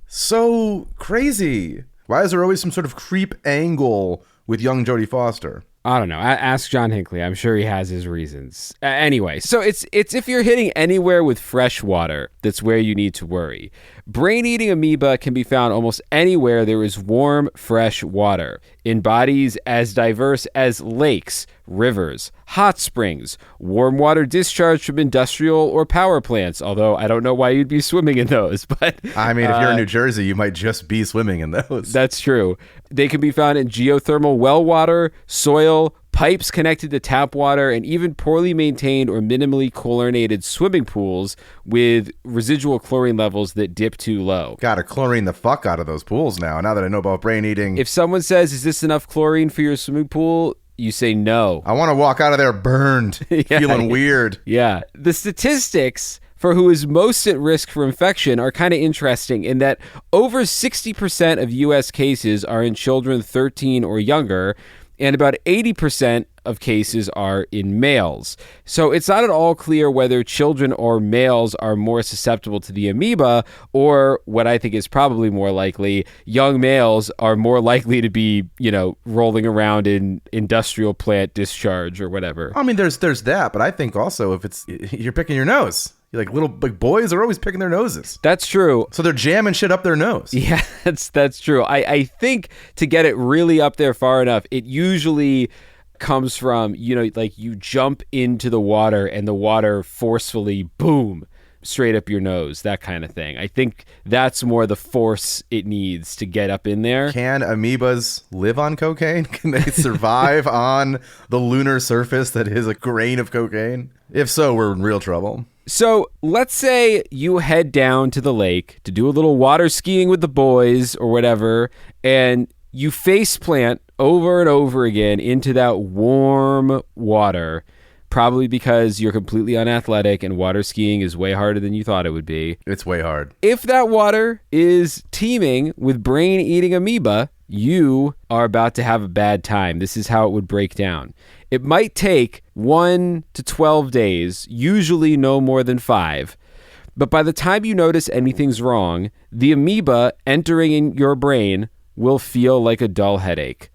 so crazy. Why is there always some sort of creep angle with young Jodie Foster? I don't know. Ask John Hinckley. I'm sure he has his reasons. Anyway, so it's if you're hitting anywhere with fresh water, that's where you need to worry. Brain-eating amoeba can be found almost anywhere there is warm, fresh water, in bodies as diverse as lakes, rivers, hot springs, warm water discharged from industrial or power plants, although I don't know why you'd be swimming in those. But I mean, if you're in New Jersey, you might just be swimming in those. That's true. They can be found in geothermal well water, soil, pipes connected to tap water, and even poorly maintained or minimally chlorinated swimming pools with residual chlorine levels that dip too low. Gotta chlorine the fuck out of those pools now that I know about brain eating. If someone says, is this enough chlorine for your swimming pool? You say no. I want to walk out of there burned, feeling weird. Yeah. The statistics for who is most at risk for infection are kind of interesting in that over 60% of U.S. cases are in children 13 or younger, and about 80% of cases are in males. So it's not at all clear whether children or males are more susceptible to the amoeba, or what I think is probably more likely, young males are more likely to be, rolling around in industrial plant discharge or whatever. I mean, there's that, but I think also if you're picking your nose. Like little boys are always picking their noses. That's true. So they're jamming shit up their nose. Yeah, that's true. I think to get it really up there far enough, it usually comes from, like you jump into the water and the water forcefully, boom, straight up your nose, that kind of thing. I think that's more the force it needs to get up in there. Can amoebas live on cocaine? Can they survive on the lunar surface that is a grain of cocaine? If so, we're in real trouble. So let's say you head down to the lake to do a little water skiing with the boys or whatever, and you face plant over and over again into that warm water, probably because you're completely unathletic and water skiing is way harder than you thought it would be. It's way hard. If that water is teeming with brain-eating amoeba, you are about to have a bad time. This is how it would break down. It might take 1 to 12 days, usually no more than 5. But by the time you notice anything's wrong, the amoeba entering in your brain will feel like a dull headache.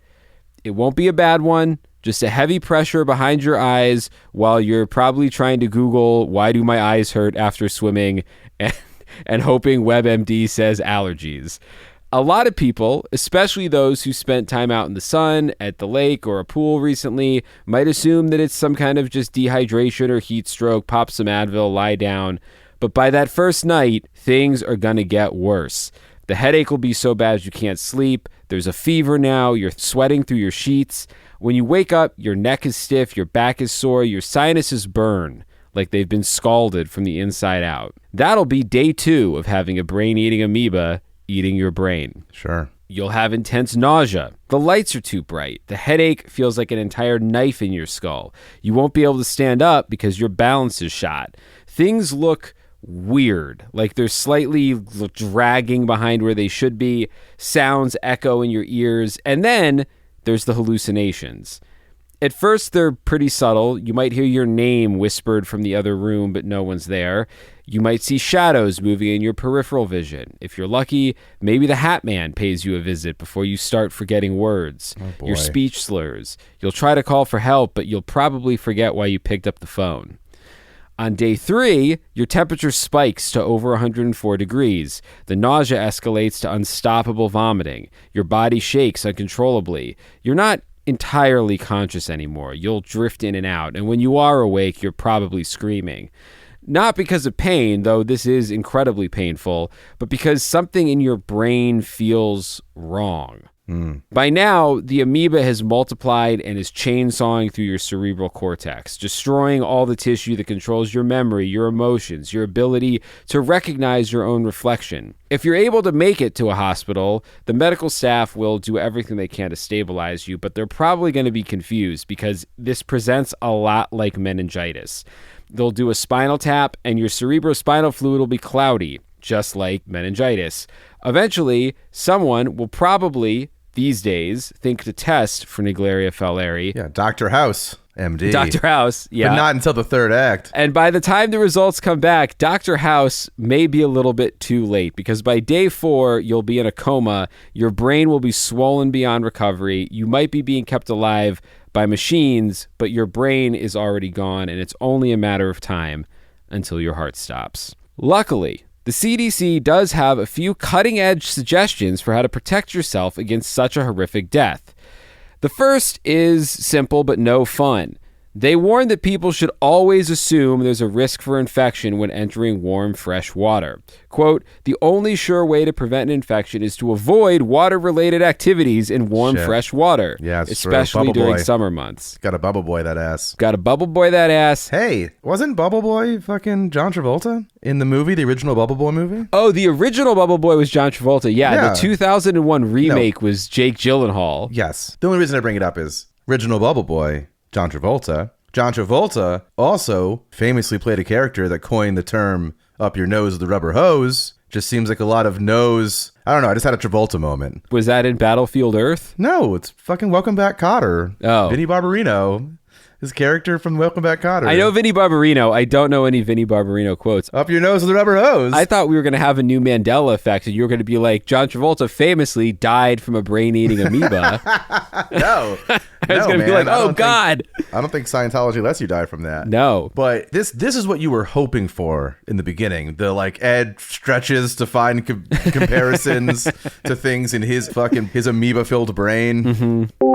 It won't be a bad one, just a heavy pressure behind your eyes while you're probably trying to Google why do my eyes hurt after swimming and hoping WebMD says allergies. A lot of people, especially those who spent time out in the sun, at the lake, or a pool recently, might assume that it's some kind of just dehydration or heat stroke, pop some Advil, lie down. But by that first night, things are going to get worse. The headache will be so bad you can't sleep. There's a fever now. You're sweating through your sheets. When you wake up, your neck is stiff, your back is sore, your sinuses burn like they've been scalded from the inside out. That'll be day 2 of having a brain-eating amoeba eating your brain. Sure. You'll have intense nausea. The lights are too bright. The headache feels like an entire knife in your skull. You won't be able to stand up because your balance is shot. Things look weird, like they're slightly dragging behind where they should be. Sounds echo in your ears. And then there's the hallucinations. At first, they're pretty subtle. You might hear your name whispered from the other room, but no one's there. You might see shadows moving in your peripheral vision. If you're lucky, maybe the Hat Man pays you a visit before you start forgetting words. Your speech slurs. You'll try to call for help, but you'll probably forget why you picked up the phone. On day 3, your temperature spikes to over 104 degrees. The nausea escalates to unstoppable vomiting. Your body shakes uncontrollably. You're not entirely conscious anymore. You'll drift in and out, and when you are awake, you're probably screaming. Not because of pain, though this is incredibly painful, but because something in your brain feels wrong. By now, the amoeba has multiplied and is chainsawing through your cerebral cortex, destroying all the tissue that controls your memory, your emotions, your ability to recognize your own reflection. If you're able to make it to a hospital, the medical staff will do everything they can to stabilize you, but they're probably going to be confused because this presents a lot like meningitis. They'll do a spinal tap and your cerebrospinal fluid will be cloudy, just like meningitis. Eventually, someone will probably, these days, think to test for Naegleria fowleri. Yeah, Dr. House, MD. Dr. House, yeah. But not until the 3rd act. And by the time the results come back, Dr. House may be a little bit too late because by day 4, you'll be in a coma. Your brain will be swollen beyond recovery. You might be being kept alive by machines, but your brain is already gone, and it's only a matter of time until your heart stops. Luckily, the CDC does have a few cutting-edge suggestions for how to protect yourself against such a horrific death. The first is simple but no fun. They warn that people should always assume there's a risk for infection when entering warm, fresh water. Quote, the only sure way to prevent an infection is to avoid water-related activities in warm, fresh water. Yeah, it's especially during summer months. Got to bubble boy that ass. Got to bubble boy that ass. Hey, wasn't Bubble Boy fucking John Travolta in the movie, the original Bubble Boy movie? Oh, the original Bubble Boy was John Travolta. Yeah. The 2001 remake was Jake Gyllenhaal. Yes. The only reason I bring it up is original Bubble Boy, John Travolta. John Travolta also famously played a character that coined the term up your nose with a rubber hose. Just seems like a lot of nose. I don't know. I just had a Travolta moment. Was that in Battlefield Earth? No, it's fucking Welcome Back Kotter. Oh. Vinnie Barbarino. His character from Welcome Back Kotter. I know Vinnie Barbarino. I don't know any Vinnie Barbarino quotes. Up your nose with a rubber hose. I thought we were going to have a new Mandela effect and you were going to be like, John Travolta famously died from a brain-eating amoeba. No. I was going to be like, oh, God. I don't think Scientology lets you die from that. No. But this is what you were hoping for in the beginning. The, like, Ed stretches to find comparisons to things in his amoeba-filled brain. Mm-hmm.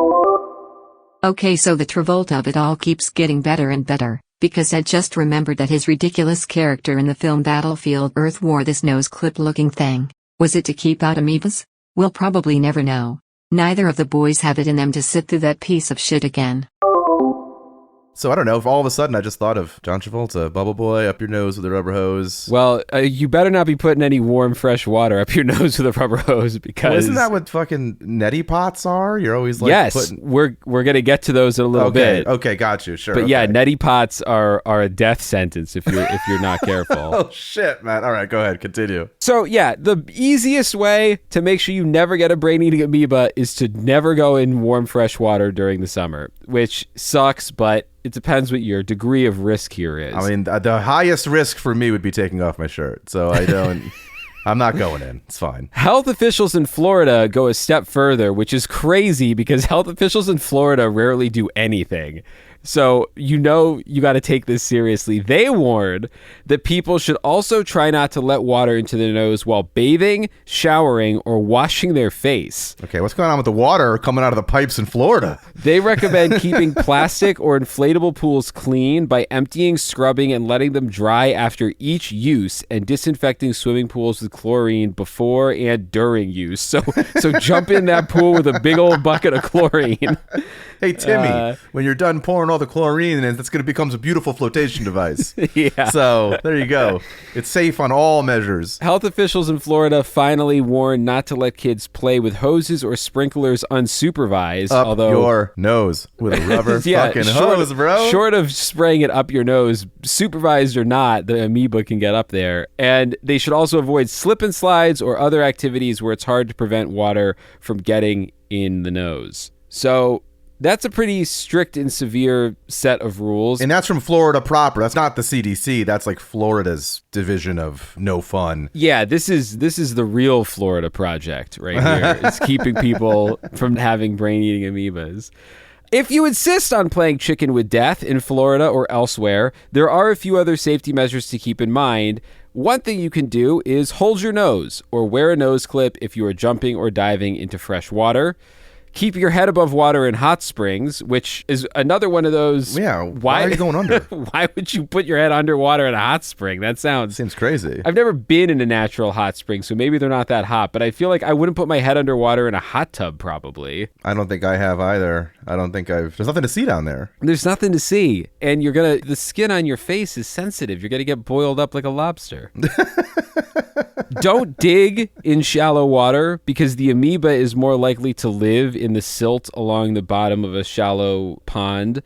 Okay, so the Travolta of it all keeps getting better and better, because Ed just remembered that his ridiculous character in the film Battlefield Earth wore this nose-clip-looking thing. Was it to keep out amoebas? We'll probably never know. Neither of the boys have it in them to sit through that piece of shit again. So I don't know if all of a sudden I just thought of John Travolta, Bubble Boy, up your nose with a rubber hose. Well, you better not be putting any warm, fresh water up your nose with a rubber hose because... Well, isn't that what fucking neti pots are? You're always like... Yes, we're going to get to those in a little bit. Okay, got you, sure. But yeah, neti pots are a death sentence if you're not careful. Oh shit, man. All right, go ahead, continue. So yeah, the easiest way to make sure you never get a brain-eating amoeba is to never go in warm, fresh water during the summer, which sucks, but... it depends what your degree of risk here is. I mean, the highest risk for me would be taking off my shirt. So I don't... I'm not going in. It's fine. Health officials in Florida go a step further, which is crazy because health officials in Florida rarely do anything. So, you got to take this seriously. They warned that people should also try not to let water into their nose while bathing, showering, or washing their face. Okay, what's going on with the water coming out of the pipes in Florida? They recommend keeping plastic or inflatable pools clean by emptying, scrubbing, and letting them dry after each use, and disinfecting swimming pools with chlorine before and during use. So jump in that pool with a big old bucket of chlorine. Hey, Timmy, when you're done pouring all the chlorine in, that's going to become a beautiful flotation device. Yeah. So there you go. It's safe on all measures. Health officials in Florida finally warned not to let kids play with hoses or sprinklers unsupervised. Up your nose with a rubber fucking hose, bro. Short of spraying it up your nose, supervised or not, the amoeba can get up there. And they should also avoid slip and slides or other activities where it's hard to prevent water from getting in the nose. So that's a pretty strict and severe set of rules. And that's from Florida proper. That's not the CDC. That's like Florida's division of no fun. Yeah, this is the real Florida project right here. It's keeping people from having brain-eating amoebas. If you insist on playing chicken with death in Florida or elsewhere, there are a few other safety measures to keep in mind. One thing you can do is hold your nose or wear a nose clip if you are jumping or diving into fresh water. Keep your head above water in hot springs, which is another one of those. Yeah, why are you going under? Why would you put your head underwater in a hot spring? That seems crazy. I've never been in a natural hot spring, so maybe they're not that hot, but I feel like I wouldn't put my head underwater in a hot tub, probably. I don't think I have either. There's nothing to see down there. There's nothing to see, and the skin on your face is sensitive. You're going to get boiled up like a lobster. Don't dig in shallow water because the amoeba is more likely to live in the silt along the bottom of a shallow pond.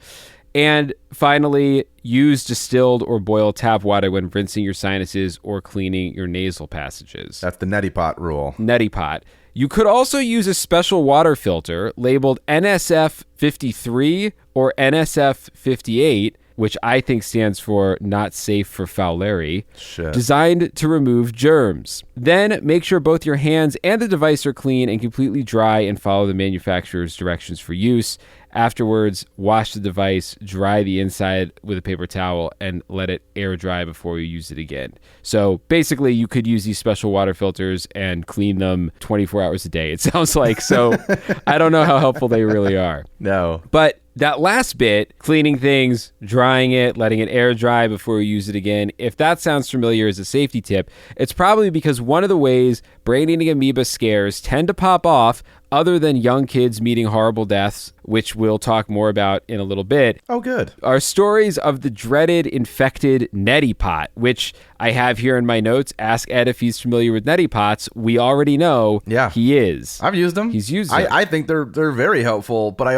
And finally, use distilled or boiled tap water when rinsing your sinuses or cleaning your nasal passages. That's the neti pot rule. Neti pot. You could also use a special water filter labeled NSF 53 or NSF 58, which I think stands for not safe for fowleri, designed to remove germs. Then make sure both your hands and the device are clean and completely dry and follow the manufacturer's directions for use. Afterwards, wash the device, dry the inside with a paper towel, and let it air dry before you use it again. So basically, you could use these special water filters and clean them 24 hours a day, it sounds like. So I don't know how helpful they really are. No. But that last bit, cleaning things, drying it, letting it air dry before you use it again, if that sounds familiar as a safety tip, it's probably because one of the ways brain-eating amoeba scares tend to pop off, other than young kids meeting horrible deaths, which we'll talk more about in a little bit. Oh, good. Are stories of the dreaded infected neti pot, which I have here in my notes. Ask Ed if he's familiar with neti pots. We already know he is. I've used them. He's used them. I think they're very helpful, but I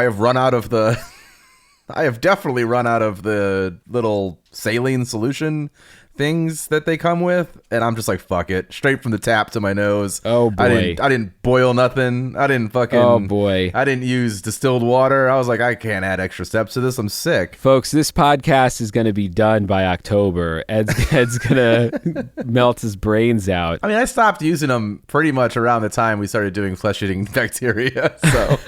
have run out of the... I have definitely run out of the little saline solution things that they come with, and I'm just like, fuck it, straight from the tap to my nose. Oh boy. I didn't boil nothing. I didn't fucking I didn't use distilled water. I was like, I can't add extra steps to this. I'm sick. Folks, this podcast is going to be done by October. Ed's going to melt his brains out. I mean, I stopped using them pretty much around the time we started doing flesh-eating bacteria. So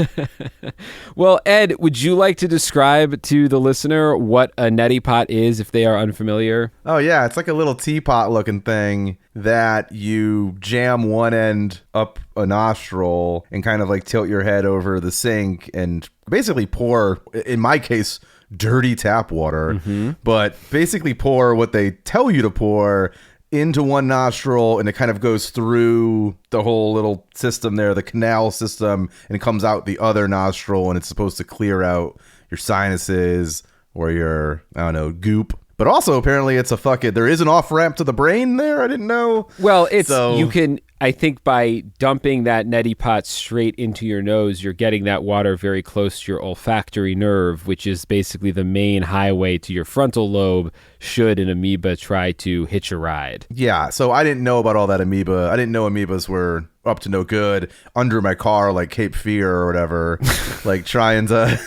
well, Ed, would you like to describe to the listener what a neti pot is if they are unfamiliar? Oh yeah, it's like a little teapot looking thing that you jam one end up a nostril and kind of like tilt your head over the sink and basically pour, in my case, dirty tap water, but basically pour what they tell you to pour into one nostril, and it kind of goes through the whole little system there, the canal system, and it comes out the other nostril, and it's supposed to clear out your sinuses or your, I don't know, goop. But also, apparently, there is an off-ramp to the brain there. I didn't know. Well, you can, I think by dumping that neti pot straight into your nose, you're getting that water very close to your olfactory nerve, which is basically the main highway to your frontal lobe should an amoeba try to hitch a ride. Yeah, so I didn't know about all that amoeba. I didn't know amoebas were up to no good under my car like Cape Fear or whatever, like trying to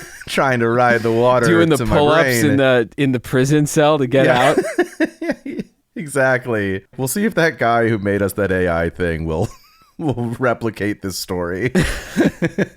ride the water. Doing the to pull-ups my brain. in the prison cell to get out. Exactly. We'll see if that guy who made us that AI thing will replicate this story.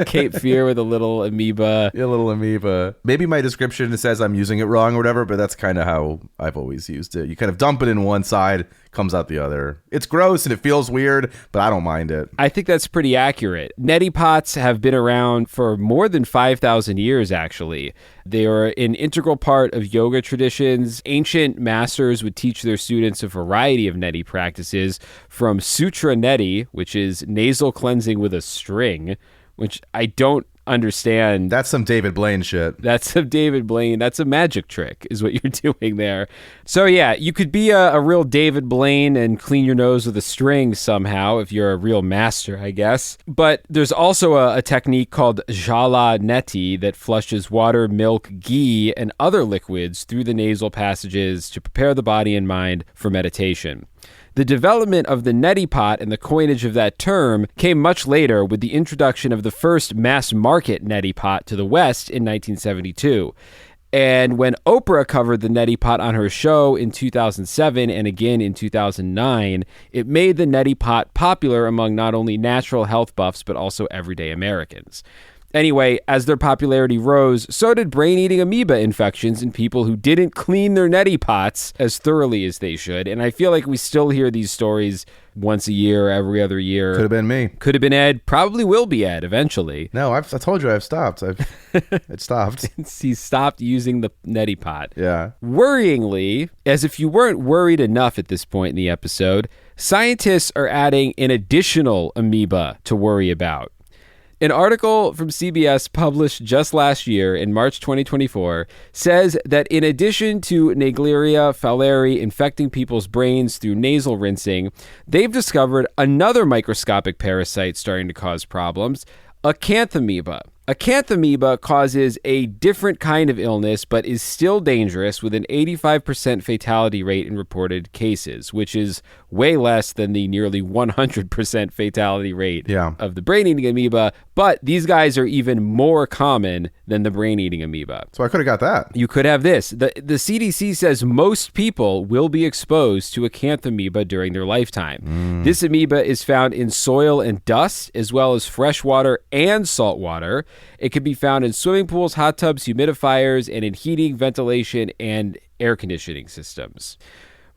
Cape Fear with a little amoeba. A little amoeba. Maybe my description says I'm using it wrong or whatever, but that's kind of how I've always used it. You kind of dump it in one side, comes out the other. It's gross and it feels weird, but I don't mind it. I think that's pretty accurate. Neti pots have been around for more than 5,000 years, actually. They are an integral part of yoga traditions. Ancient masters would teach their students a variety of neti practices, from sutra neti, which is nasal cleansing with a string, which I don't understand. That's some David Blaine shit. That's some David Blaine. That's a magic trick is what you're doing there. So yeah, you could be a real David Blaine and clean your nose with a string somehow if you're a real master, I guess. But there's also a technique called jala neti that flushes water, milk, ghee, and other liquids through the nasal passages to prepare the body and mind for meditation. The development of the neti pot and the coinage of that term came much later with the introduction of the first mass-market neti pot to the West in 1972. And when Oprah covered the neti pot on her show in 2007 and again in 2009, it made the neti pot popular among not only natural health buffs but also everyday Americans. Anyway, as their popularity rose, so did brain-eating amoeba infections in people who didn't clean their neti pots as thoroughly as they should. And I feel like we still hear these stories once a year, every other year. Could have been me. Could have been Ed. Probably will be Ed eventually. No, I told you I've stopped. It stopped. He stopped using the neti pot. Yeah. Worryingly, as if you weren't worried enough at this point in the episode, scientists are adding an additional amoeba to worry about. An article from CBS published just last year in March 2024 says that in addition to Naegleria fowleri infecting people's brains through nasal rinsing, they've discovered another microscopic parasite starting to cause problems, Acanthamoeba. Acanthamoeba causes a different kind of illness, but is still dangerous with an 85% fatality rate in reported cases, which is way less than the nearly 100% fatality rate of the brain-eating amoeba. But these guys are even more common than the brain-eating amoeba. So I could have got that. You could have this. The CDC says most people will be exposed to Acanthamoeba during their lifetime. This amoeba is found in soil and dust, as well as fresh water and salt water. It can be found in swimming pools, hot tubs, humidifiers, and in heating, ventilation, and air conditioning systems.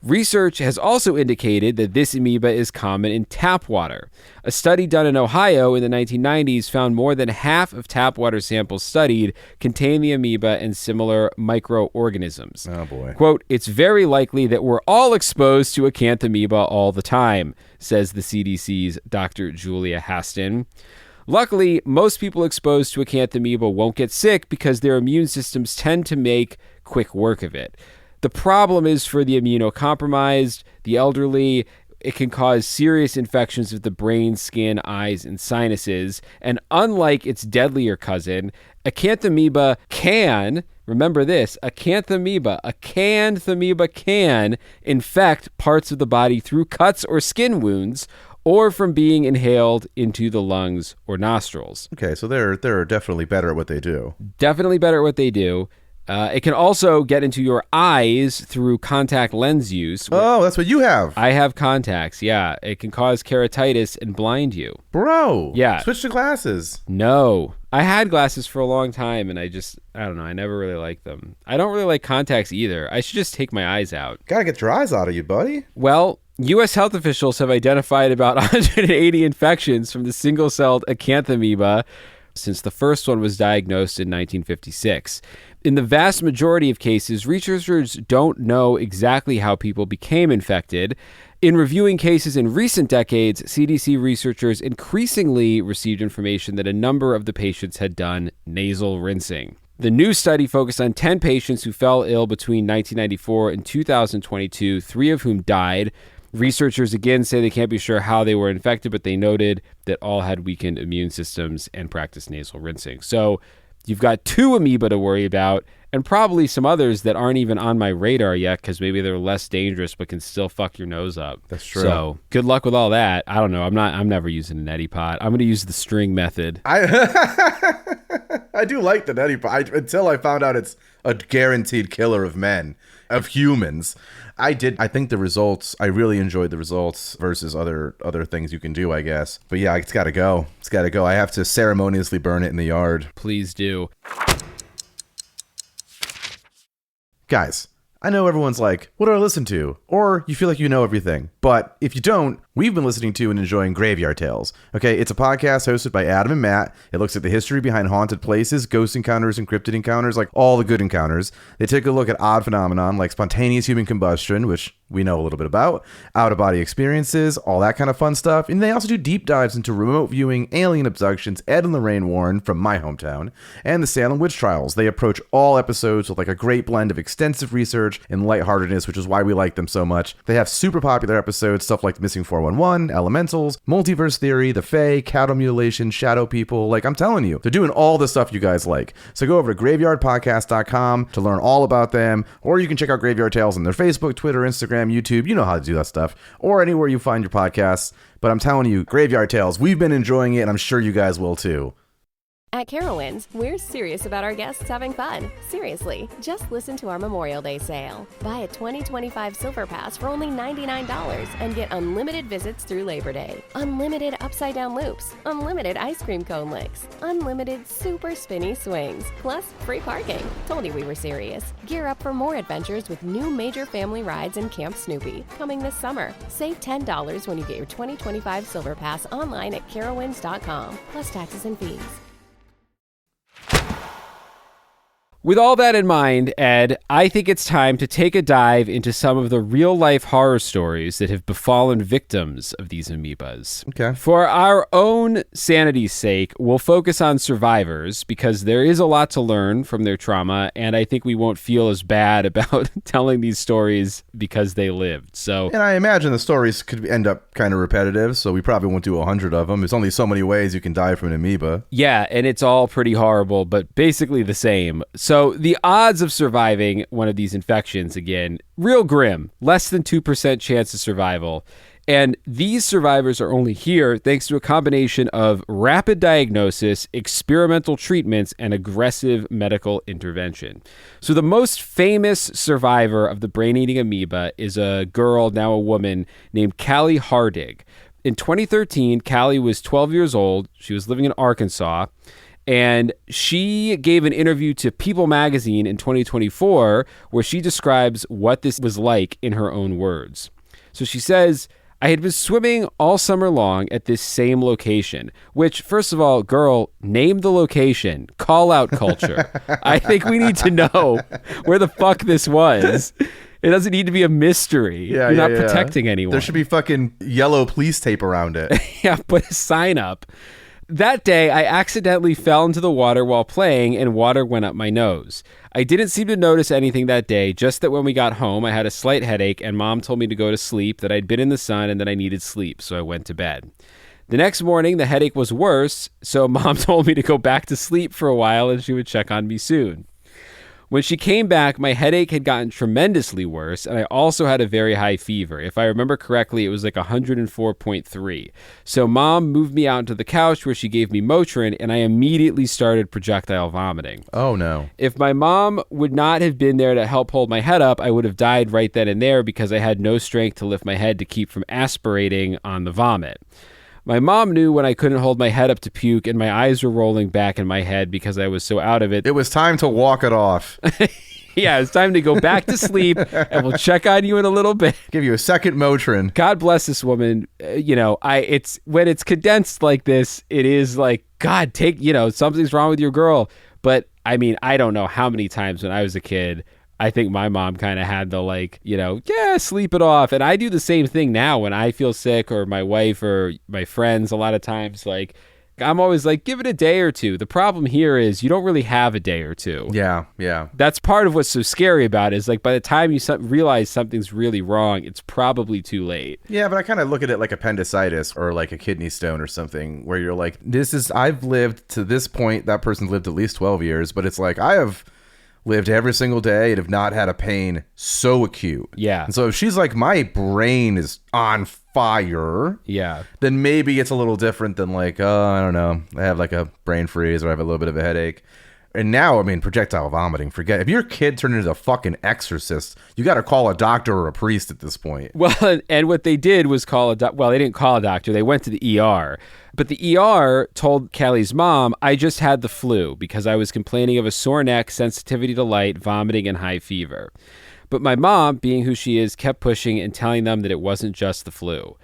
Research has also indicated that this amoeba is common in tap water. A study done in Ohio in the 1990s found more than half of tap water samples studied contain the amoeba and similar microorganisms. Oh, boy. Quote, "It's very likely that we're all exposed to Acanthamoeba all the time," says the CDC's Dr. Julia Haston. Luckily, most people exposed to Acanthamoeba won't get sick because their immune systems tend to make quick work of it. The problem is for the immunocompromised, the elderly. It can cause serious infections of the brain, skin, eyes, and sinuses. And unlike its deadlier cousin, Acanthamoeba can, remember this, Acanthamoeba can infect parts of the body through cuts or skin wounds, or from being inhaled into the lungs or nostrils. Okay, so they're definitely better at what they do. Definitely better at what they do. It can also get into your eyes through contact lens use. Oh, that's what you have. I have contacts, yeah. It can cause keratitis and blind you. Bro. Yeah. Switch to glasses. No. I had glasses for a long time, and I don't know, I never really liked them. I don't really like contacts either. I should just take my eyes out. Gotta get your eyes out of you, buddy. Well, U.S. health officials have identified about 180 infections from the single-celled Acanthamoeba since the first one was diagnosed in 1956. In the vast majority of cases, researchers don't know exactly how people became infected. In reviewing cases in recent decades, CDC researchers increasingly received information that a number of the patients had done nasal rinsing. The new study focused on 10 patients who fell ill between 1994 and 2022, 3 of whom died. Researchers again say they can't be sure how they were infected, but they noted that all had weakened immune systems and practiced nasal rinsing. So you've got 2 amoeba to worry about, and probably some others that aren't even on my radar yet because maybe they're less dangerous but can still fuck your nose up. That's true. So good luck with all that. I don't know. I'm never using a neti pot. I'm going to use the string method. I I do like the neti pot until I found out it's a guaranteed killer of men, of humans. I think the results, I really enjoyed the results versus other things you can do, I guess. But yeah, it's got to go. It's got to go. I have to ceremoniously burn it in the yard. Please do. Guys, I know everyone's like, what do I listen to? Or you feel like you know everything. But if you don't, we've been listening to and enjoying Graveyard Tales. Okay, it's a podcast hosted by Adam and Matt. It looks at the history behind haunted places, ghost encounters, and cryptid encounters, like all the good encounters. They take a look at odd phenomenon like spontaneous human combustion, which we know a little bit about, out-of-body experiences, all that kind of fun stuff. And they also do deep dives into remote viewing, alien abductions, Ed and Lorraine Warren from my hometown, and the Salem witch trials. They approach all episodes with like a great blend of extensive research and lightheartedness, which is why we like them so much. They have super popular episodes, stuff like Missing 411, Elementals, Multiverse Theory, The Fae, Cattle Mutilation, Shadow People. Like, I'm telling you, they're doing all the stuff you guys like. So go over to graveyardpodcast.com to learn all about them, or you can check out Graveyard Tales on their Facebook, Twitter, Instagram, YouTube. You know how to do that stuff, or anywhere you find your podcasts. But I'm telling you, Graveyard Tales, we've been enjoying it, and I'm sure you guys will too. At Carowinds, we're serious about our guests having fun. Seriously, just listen to our Memorial Day sale. Buy a 2025 Silver Pass for only $99 and get unlimited visits through Labor Day. Unlimited upside-down loops, unlimited ice cream cone licks, unlimited super spinny swings, plus free parking. Told you we were serious. Gear up for more adventures with new major family rides and Camp Snoopy coming this summer. Save $10 when you get your 2025 Silver Pass online at carowinds.com, plus taxes and fees. With all that in mind, Ed, I think it's time to take a dive into some of the real-life horror stories that have befallen victims of these amoebas. Okay. For our own sanity's sake, we'll focus on survivors because there is a lot to learn from their trauma, and I think we won't feel as bad about telling these stories because they lived. So, and I imagine the stories could end up kind of repetitive, so we probably won't do 100 of them. There's only so many ways you can die from an amoeba. Yeah, and it's all pretty horrible, but basically the same. So the odds of surviving one of these infections, again, real grim, less than 2% chance of survival. And these survivors are only here thanks to a combination of rapid diagnosis, experimental treatments, and aggressive medical intervention. So the most famous survivor of the brain-eating amoeba is a girl, now a woman, named Callie Hardig. In 2013, Callie was 12 years old. She was living in Arkansas. And she gave an interview to People magazine in 2024 where she describes what this was like in her own words. So she says, I had been swimming all summer long at this same location, which, first of all, girl, name the location, call out culture. I think we need to know where the fuck this was. It doesn't need to be a mystery. You're not protecting anyone. There should be fucking yellow police tape around it. Yeah, put a sign up. That day, I accidentally fell into the water while playing and water went up my nose. I didn't seem to notice anything that day, just that when we got home, I had a slight headache and Mom told me to go to sleep, that I'd been in the sun and that I needed sleep, so I went to bed. The next morning, the headache was worse, so Mom told me to go back to sleep for a while and she would check on me soon. When she came back, my headache had gotten tremendously worse, and I also had a very high fever. If I remember correctly, it was like 104.3. So Mom moved me out to the couch where she gave me Motrin, and I immediately started projectile vomiting. Oh, no. If my mom would not have been there to help hold my head up, I would have died right then and there because I had no strength to lift my head to keep from aspirating on the vomit. My mom knew when I couldn't hold my head up to puke and my eyes were rolling back in my head because I was so out of it. It was time to walk it off. Yeah, it's time to go back to sleep and we'll check on you in a little bit. Give you a second Motrin. God bless this woman. It's when it's condensed like this, it is like, God, something's wrong with your girl. But I mean, I don't know how many times when I was a kid, I think my mom kind of had the sleep it off. And I do the same thing now when I feel sick, or my wife or my friends, a lot of times, like, I'm always like, give it a day or two. The problem here is you don't really have a day or two. Yeah. That's part of what's so scary about it, is like by the time you realize something's really wrong, it's probably too late. Yeah, but I kind of look at it like appendicitis or like a kidney stone or something, where you're like, I've lived to this point, that person's lived at least 12 years, but it's like I have lived every single day and have not had a pain so acute. Yeah. And so if she's like, my brain is on fire, Yeah. then maybe it's a little different than like, oh, I don't know, I have like a brain freeze or I have a little bit of a headache. And now, I mean, projectile vomiting, forget. If your kid turned into a fucking exorcist, you got to call a doctor or a priest at this point. Well, and what they did was call well, they didn't call a doctor. They went to the ER. But the ER told Callie's mom, I just had the flu because I was complaining of a sore neck, sensitivity to light, vomiting, and high fever. But my mom, being who she is, kept pushing and telling them that it wasn't just the flu.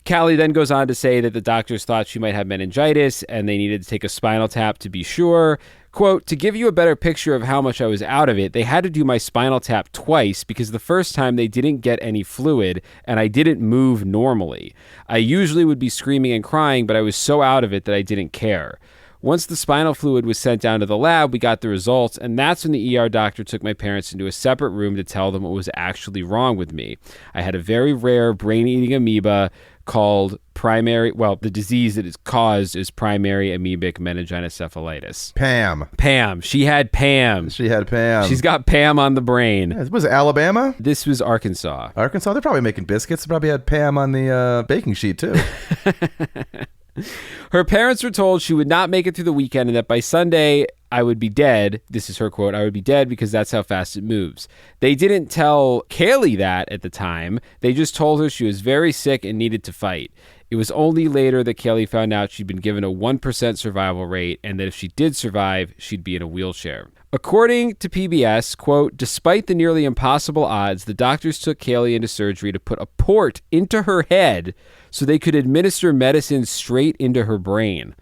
Callie then goes on to say that the doctors thought she might have meningitis and they needed to take a spinal tap to be sure. Quote, to give you a better picture of how much I was out of it, they had to do my spinal tap twice because the first time they didn't get any fluid and I didn't move normally. I usually would be screaming and crying, but I was so out of it that I didn't care. Once the spinal fluid was sent down to the lab, we got the results, and that's when the ER doctor took my parents into a separate room to tell them what was actually wrong with me. I had a very rare brain-eating amoeba called the disease that is caused is primary amoebic meningoencephalitis. Pam. She had Pam. She's got Pam on the brain. Yeah, was it Alabama? This was Arkansas. They're probably making biscuits. They probably had Pam on the baking sheet, too. Her parents were told she would not make it through the weekend and that by Sunday, I would be dead. This is her quote. I would be dead because that's how fast it moves. They didn't tell Kaylee that at the time. They just told her she was very sick and needed to fight. It was only later that Kaylee found out she'd been given a 1% survival rate and that if she did survive, she'd be in a wheelchair. According to PBS, quote, despite the nearly impossible odds, the doctors took Kaylee into surgery to put a port into her head so they could administer medicine straight into her brain.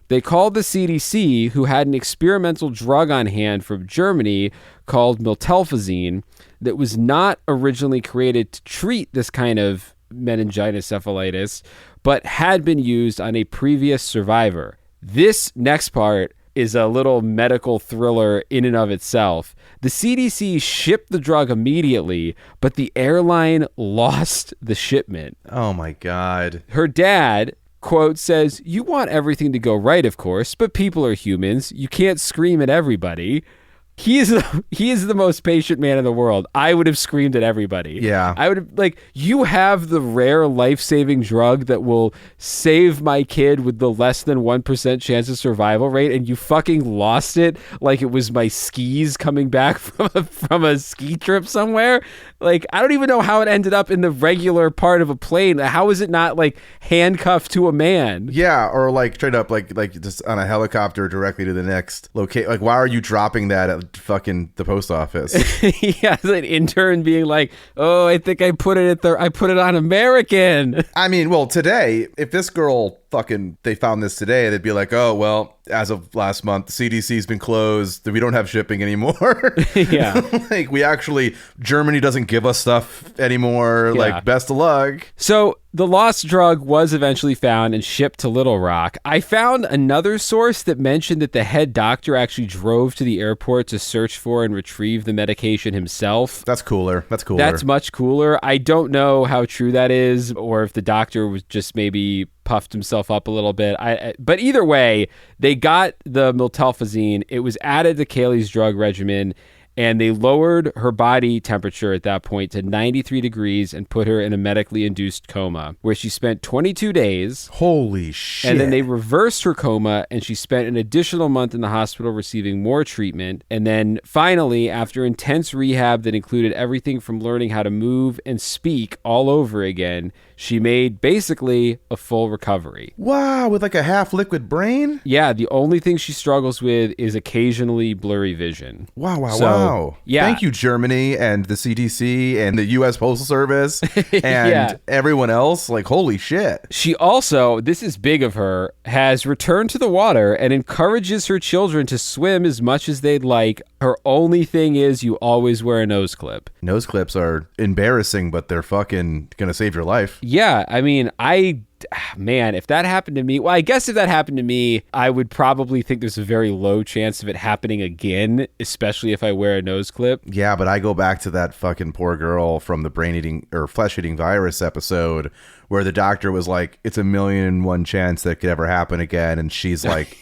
They called the CDC, who had an experimental drug on hand from Germany called miltelfazine that was not originally created to treat this kind of meningoencephalitis, but had been used on a previous survivor. This next part is a little medical thriller in and of itself. The CDC shipped the drug immediately, but the airline lost the shipment. Oh my God. Her dad, quote, says, you want everything to go right, of course, but people are humans. You can't scream at everybody. He is the most patient man in the world. I would have screamed at everybody. Yeah. I would have, you have the rare life-saving drug that will save my kid with the less than 1% chance of survival rate, and you fucking lost it like it was my skis coming back from a ski trip somewhere. I don't even know how it ended up in the regular part of a plane. How is it not handcuffed to a man? Yeah, or straight up like just on a helicopter directly to the next location. Why are you dropping that at fucking the post office? Yeah, an intern being like, "Oh, I think I put it on American." I mean, well, today, if this girl they found this today, they'd be like, "Oh, well, as of last month, the CDC's been closed. We don't have shipping anymore." Yeah. Germany doesn't give us stuff anymore. Yeah. Best of luck. So the lost drug was eventually found and shipped to Little Rock. I found another source that mentioned that the head doctor actually drove to the airport to search for and retrieve the medication himself. That's cooler. That's much cooler. I don't know how true that is, or if the doctor was just maybe puffed himself up a little bit. But either way, they got the miltelfazine. It was added to Kaylee's drug regimen, and they lowered her body temperature at that point to 93 degrees and put her in a medically induced coma, where she spent 22 days. Holy shit. And then they reversed her coma, and she spent an additional month in the hospital receiving more treatment. And then finally, after intense rehab that included everything from learning how to move and speak all over again, she made basically a full recovery. Wow, with a half-liquid brain? Yeah, the only thing she struggles with is occasionally blurry vision. Wow. Yeah. Thank you, Germany and the CDC and the U.S. Postal Service and everyone else. Holy shit. She also, this is big of her, has returned to the water and encourages her children to swim as much as they'd like. Her only thing is you always wear a nose clip. Nose clips are embarrassing, but they're fucking gonna save your life. Yeah, I mean, I man, if that happened to me, well, I guess if that happened to me, I would probably think there's a very low chance of it happening again, especially if I wear a nose clip. Yeah, but I go back to that fucking poor girl from the brain-eating or flesh-eating virus episode where the doctor was like, it's 1,000,001 chance that could ever happen again. And she's like,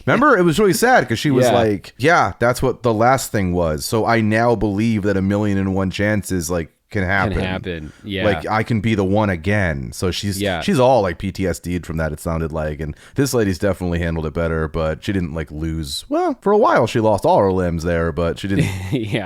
remember, it was really sad because she was like, yeah, that's what the last thing was. So I now believe that 1,000,001 chances like can happen. Yeah. Like I can be the one again. So she's all like PTSD'd from that, it sounded like. And this lady's definitely handled it better, but she didn't like lose. Well, for a while she lost all her limbs there, but she didn't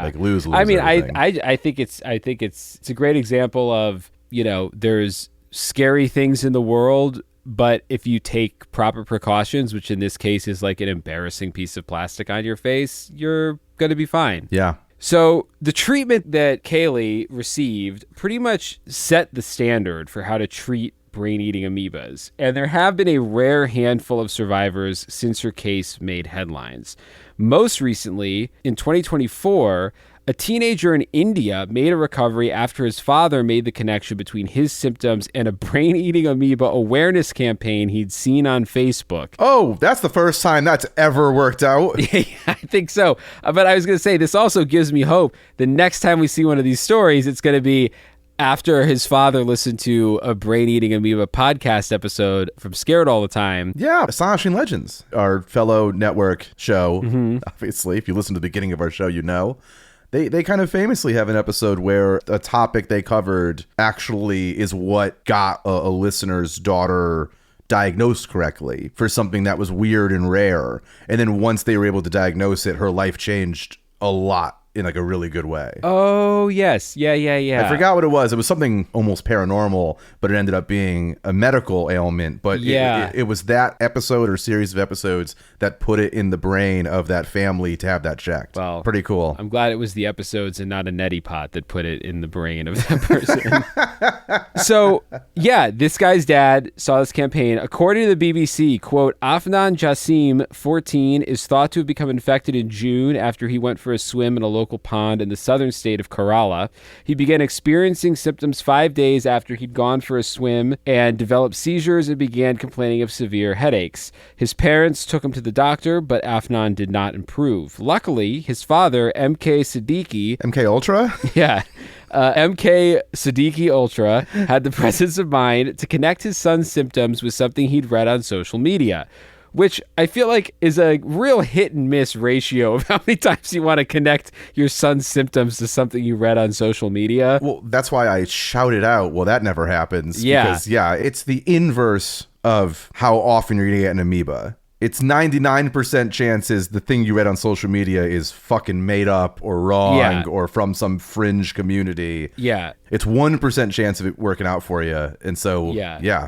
like lose. I mean, everything. I think it's a great example of, there's scary things in the world, but if you take proper precautions, which in this case is like an embarrassing piece of plastic on your face, you're going to be fine. Yeah. So the treatment that Kaylee received pretty much set the standard for how to treat brain-eating amoebas, and there have been a rare handful of survivors since her case made headlines. Most recently, in 2024, a teenager in India made a recovery after his father made the connection between his symptoms and a brain-eating amoeba awareness campaign he'd seen on Facebook. Oh, that's the first time that's ever worked out. Yeah, I think so. But I was going to say, this also gives me hope. The next time we see one of these stories, it's going to be after his father listened to a brain-eating amoeba podcast episode from Scared All the Time. Yeah, Astonishing Legends, our fellow network show. Obviously, if you listen to the beginning of our show, you know. They kind of famously have an episode where a topic they covered actually is what got a listener's daughter diagnosed correctly for something that was weird and rare. And then once they were able to diagnose it, her life changed a lot in like a really good way. Oh, yes. Yeah. I forgot what it was. It was something almost paranormal, but it ended up being a medical ailment. But it was that episode or series of episodes that put it in the brain of that family to have that checked. Well, pretty cool. I'm glad it was the episodes and not a neti pot that put it in the brain of that person. So, yeah, this guy's dad saw this campaign. According to the BBC, quote, Afnan Jassim, 14, is thought to have become infected in June after he went for a swim in a local pond in the southern state of Kerala. He began experiencing symptoms 5 days after he'd gone for a swim and developed seizures and began complaining of severe headaches. His parents took him to the doctor, but Afnan did not improve. Luckily, his father, MK Siddiqui... MK Ultra? Yeah. MK Siddiqui Ultra had the presence of mind to connect his son's symptoms with something he'd read on social media, which I feel like is a real hit and miss ratio of how many times you want to connect your son's symptoms to something you read on social media. Well, that's why I shouted out, well, that never happens. Yeah. Because, it's the inverse of how often you're going to get an amoeba. It's 99% chances the thing you read on social media is fucking made up or wrong or from some fringe community. Yeah. It's 1% chance of it working out for you. And so,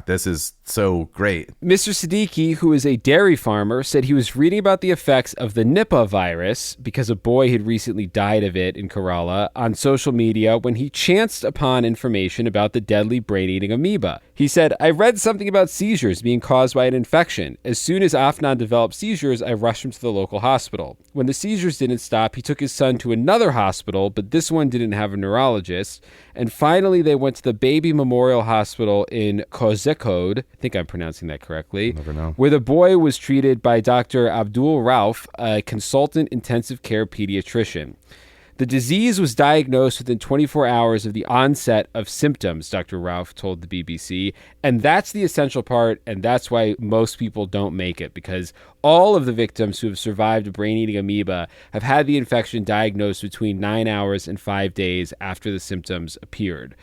this is so great. Mr. Siddiqui, who is a dairy farmer, said he was reading about the effects of the Nipah virus because a boy had recently died of it in Kerala on social media when he chanced upon information about the deadly brain-eating amoeba. He said, I read something about seizures being caused by an infection. As soon as Afnan developed seizures, I rushed him to the local hospital. When the seizures didn't stop, he took his son to another hospital, but this one didn't have a neurologist. And finally, they went to the Baby Memorial Hospital in Kozhikode, I think I'm pronouncing that correctly, Never know. where the boy was treated by Dr. Abdul Rauf, a consultant intensive care pediatrician. The disease was diagnosed within 24 hours of the onset of symptoms, Dr. Rauf told the BBC. And that's the essential part, and that's why most people don't make it, because all of the victims who have survived a brain-eating amoeba have had the infection diagnosed between 9 hours and 5 days after the symptoms appeared.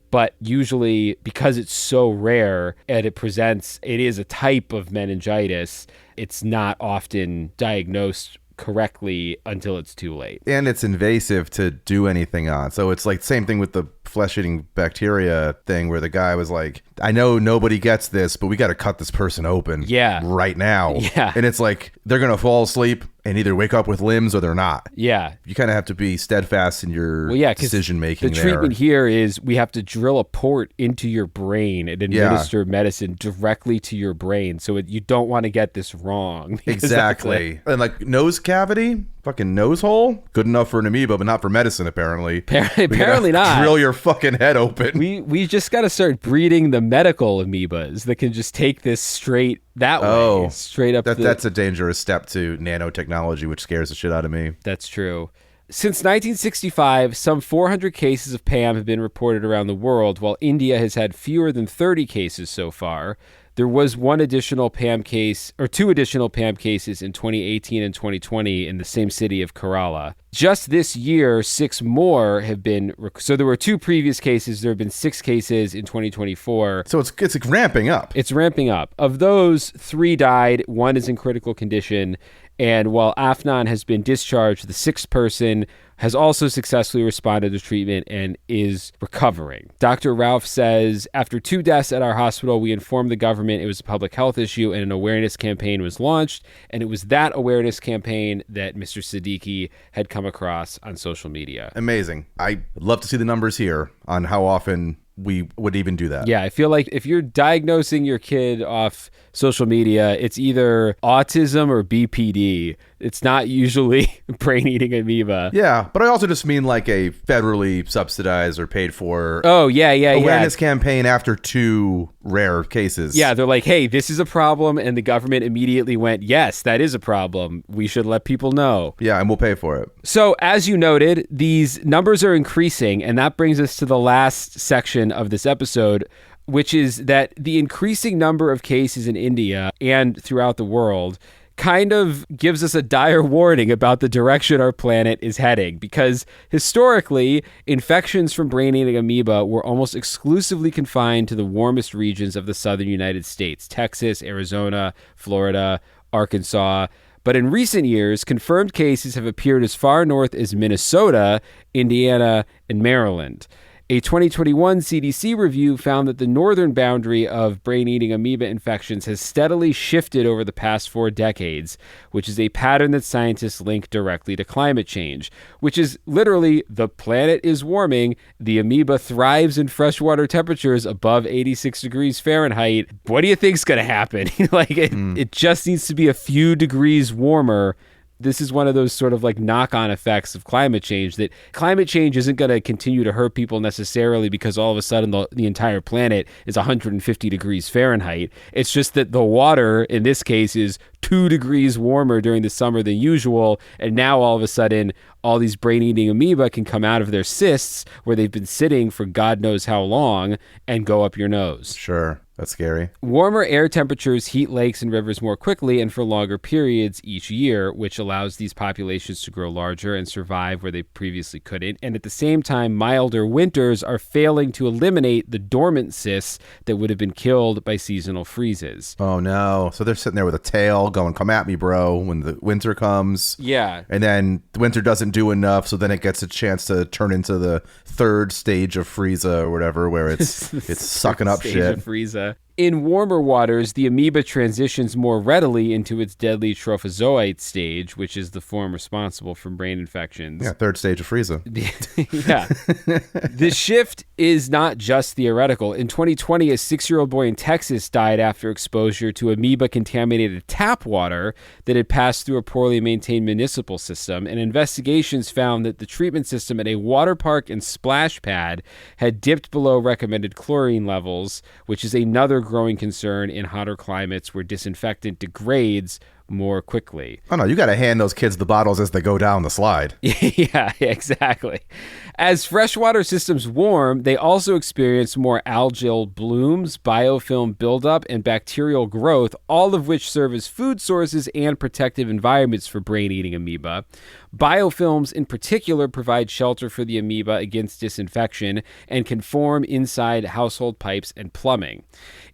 But usually, because it's so rare and it is a type of meningitis, it's not often diagnosed correctly until it's too late. And it's invasive to do anything on. So it's like same thing with the flesh-eating bacteria thing where the guy was like, I know nobody gets this, but we got to cut this person open right now. Yeah. And it's like they're going to fall asleep and either wake up with limbs or they're not. Yeah. You kind of have to be steadfast in your decision-making the treatment here is we have to drill a port into your brain and administer medicine directly to your brain. So you don't want to get this wrong. Exactly. And like nose cavity, fucking nose hole? Good enough for an amoeba, but not for medicine, apparently. Apparently not. Drill your fucking head open. We just got to start breeding the medical amoebas that can just take this straight that way. Straight up. That's a dangerous step to nanotechnology, which scares the shit out of me. That's true. Since 1965, some 400 cases of PAM have been reported around the world, while India has had fewer than 30 cases so far. There was two additional PAM cases in 2018 and 2020 in the same city of Kerala. Just this year, 6 more have been. So there were 2 previous cases. There have been 6 cases in 2024. So it's ramping up. It's ramping up. Of those, 3 died. 1 is in critical condition. And while Afnan has been discharged, the 6th person has also successfully responded to treatment and is recovering. Dr. Ralph says, after 2 deaths at our hospital, we informed the government it was a public health issue and an awareness campaign was launched. And it was that awareness campaign that Mr. Siddiqui had come across on social media. Amazing. I'd love to see the numbers here on how often we would even do that. Yeah, I feel like if you're diagnosing your kid off social media, it's either autism or BPD. It's not usually brain-eating amoeba. Yeah, but I also just mean like a federally subsidized or paid for awareness campaign after 2 rare cases. Yeah, they're like, hey, this is a problem, and the government immediately went, yes, that is a problem. We should let people know. Yeah, and we'll pay for it. So, as you noted, these numbers are increasing, and that brings us to the last section of this episode, which is that the increasing number of cases in India and throughout the world kind of gives us a dire warning about the direction our planet is heading, because historically, infections from brain-eating amoeba were almost exclusively confined to the warmest regions of the southern United States: Texas, Arizona, Florida, Arkansas. But in recent years, confirmed cases have appeared as far north as Minnesota, Indiana, and Maryland. A 2021 CDC review found that the northern boundary of brain-eating amoeba infections has steadily shifted over the past 4 decades, which is a pattern that scientists link directly to climate change, which is literally the planet is warming, the amoeba thrives in freshwater temperatures above 86 degrees Fahrenheit. What do you think's going to happen? It just needs to be a few degrees warmer. This is one of those sort of like knock-on effects of climate change, that climate change isn't going to continue to hurt people necessarily because all of a sudden the entire planet is 150 degrees Fahrenheit. It's just that the water in this case is 2 degrees warmer during the summer than usual, and now all of a sudden all these brain-eating amoeba can come out of their cysts where they've been sitting for God knows how long and go up your nose. Sure. That's scary. Warmer air temperatures heat lakes and rivers more quickly and for longer periods each year, which allows these populations to grow larger and survive where they previously couldn't. And at the same time, milder winters are failing to eliminate the dormant cysts that would have been killed by seasonal freezes. Oh, no. So they're sitting there with a tail going, come at me, bro, when the winter comes. Yeah. And then the winter doesn't do enough, so then it gets a chance to turn into the 3rd stage of Frieza or whatever, where it's sucking up shit. Of Frieza. In warmer waters, the amoeba transitions more readily into its deadly trophozoite stage, which is the form responsible for brain infections. Yeah, 3rd stage of Frieza. Yeah. The shift is not just theoretical. In 2020, a 6-year-old boy in Texas died after exposure to amoeba-contaminated tap water that had passed through a poorly maintained municipal system, and investigations found that the treatment system at a water park and splash pad had dipped below recommended chlorine levels, which is another growing concern in hotter climates where disinfectant degrades more quickly. Oh no, you got to hand those kids the bottles as they go down the slide. Yeah, exactly. As freshwater systems warm, they also experience more algal blooms, biofilm buildup, and bacterial growth, all of which serve as food sources and protective environments for brain-eating amoeba. Biofilms in particular provide shelter for the amoeba against disinfection and can form inside household pipes and plumbing.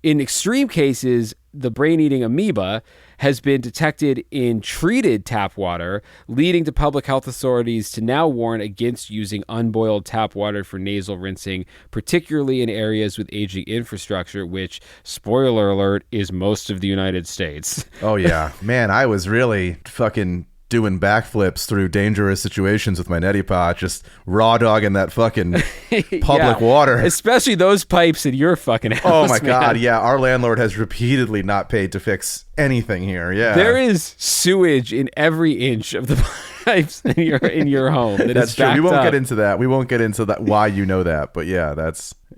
In extreme cases, the brain-eating amoeba has been detected in treated tap water, leading to public health authorities to now warn against using unboiled tap water for nasal rinsing, particularly in areas with aging infrastructure, which, spoiler alert, is most of the United States. Oh, yeah. Man, I was really fucking doing backflips through dangerous situations with my neti pot, just raw dogging that fucking public water. Especially those pipes in your fucking house. Oh my God, yeah. Our landlord has repeatedly not paid to fix anything here. Yeah. There is sewage in every inch of the pipes in your home. That's true. We won't get into that. We won't get into that. Why you know that, but yeah,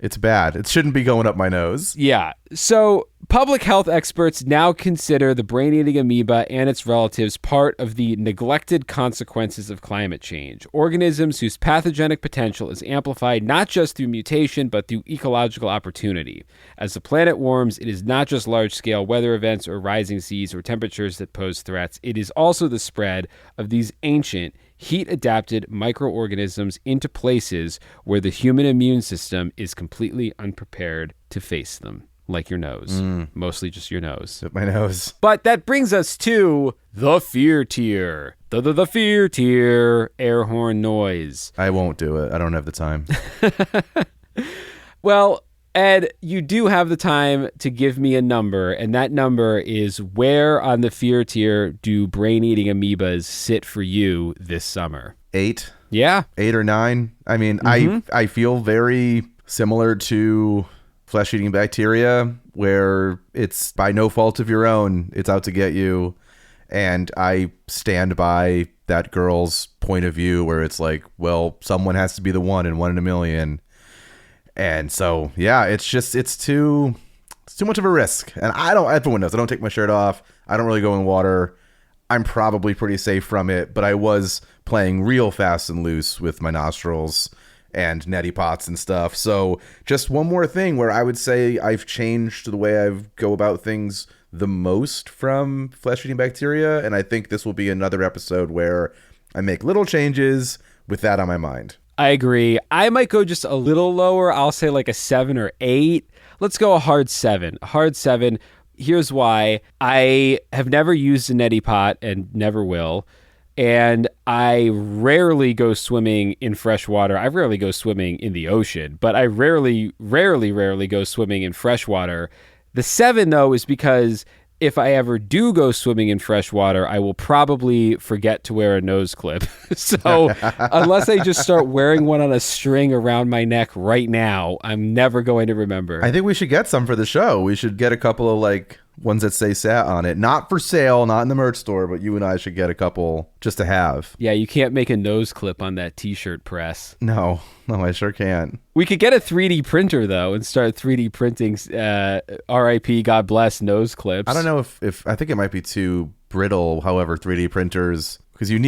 it's bad. It shouldn't be going up my nose. Yeah. So public health experts now consider the brain-eating amoeba and its relatives part of the neglected consequences of climate change. Organisms whose pathogenic potential is amplified not just through mutation, but through ecological opportunity. As the planet warms, it is not just large-scale weather events or rising seas or temperatures that pose threats. It is also the spread of these ancient, heat-adapted microorganisms into places where the human immune system is completely unprepared to face them. Like your nose. Mostly just your nose. My nose. But that brings us to the fear tier. The fear tier air horn noise. I won't do it. I don't have the time. Well, Ed, you do have the time to give me a number, and that number is where on the fear tier do brain-eating amoebas sit for you this summer? 8. Yeah. 8 or 9. I mean, I feel very similar to flesh-eating bacteria, where it's by no fault of your own, it's out to get you. And I stand by that girl's point of view where it's like, well, someone has to be the one in a million. And so, yeah, it's too much of a risk. And everyone knows, I don't take my shirt off. I don't really go in water. I'm probably pretty safe from it, but I was playing real fast and loose with my nostrils and neti pots and stuff. So just one more thing where I would say I've changed the way I go about things the most from flesh-eating bacteria. And I think this will be another episode where I make little changes with that on my mind. I agree. I might go just a little lower. I'll say like a 7 or 8. Let's go a hard 7. A hard 7. Here's why. I have never used a neti pot and never will. And I rarely go swimming in fresh water. I rarely go swimming in the ocean, but I rarely go swimming in fresh water. The 7, though, is because if I ever do go swimming in fresh water, I will probably forget to wear a nose clip. So unless I just start wearing one on a string around my neck right now, I'm never going to remember. I think we should get some for the show. We should get a couple of ones that say "sat" on it. Not for sale, not in the merch store, but you and I should get a couple just to have. Yeah, you can't make a nose clip on that t-shirt press. No, I sure can't. We could get a 3D printer, though, and start 3D printing RIP, God bless, nose clips. I don't know if I think it might be too brittle, however, 3D printers, because you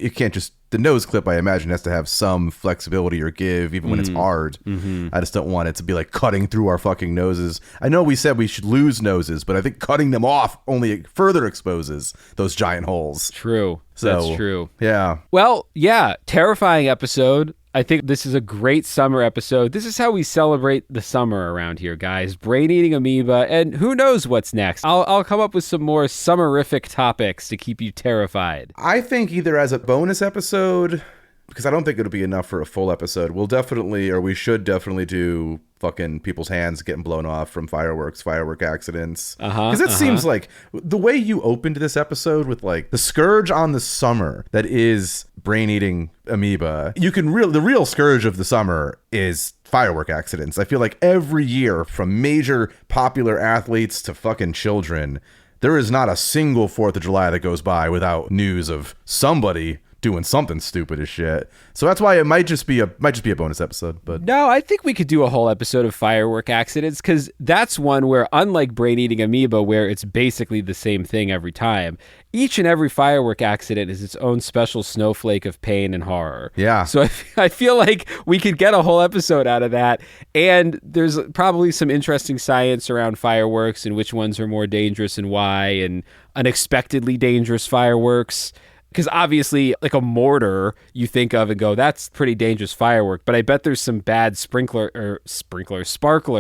can't just, the nose clip, I imagine, has to have some flexibility or give, even when it's hard. Mm-hmm. I just don't want it to be like cutting through our fucking noses. I know we said we should lose noses, but I think cutting them off only further exposes those giant holes. True. So, that's true. Yeah. Well, yeah, terrifying episode. I think this is a great summer episode. This is how we celebrate the summer around here, guys. Brain-eating amoeba, and who knows what's next. I'll come up with some more summerific topics to keep you terrified. I think either as a bonus episode, because I don't think it'll be enough for a full episode, we should definitely do fucking people's hands getting blown off from firework accidents. Because it seems like the way you opened this episode with like the scourge on the summer that is brain-eating amoeba, the real scourge of the summer is firework accidents. I feel like every year, from major popular athletes to fucking children, there is not a single 4th of July that goes by without news of somebody doing something stupid as shit. So that's why it might just be a bonus episode. But no, I think we could do a whole episode of firework accidents, because that's one where, unlike brain-eating amoeba, where it's basically the same thing every time, each and every firework accident is its own special snowflake of pain and horror. Yeah. So I feel like we could get a whole episode out of that. And there's probably some interesting science around fireworks and which ones are more dangerous and why, and unexpectedly dangerous fireworks. Because obviously, like a mortar, you think of and go, that's pretty dangerous firework. But I bet there's some bad sparkler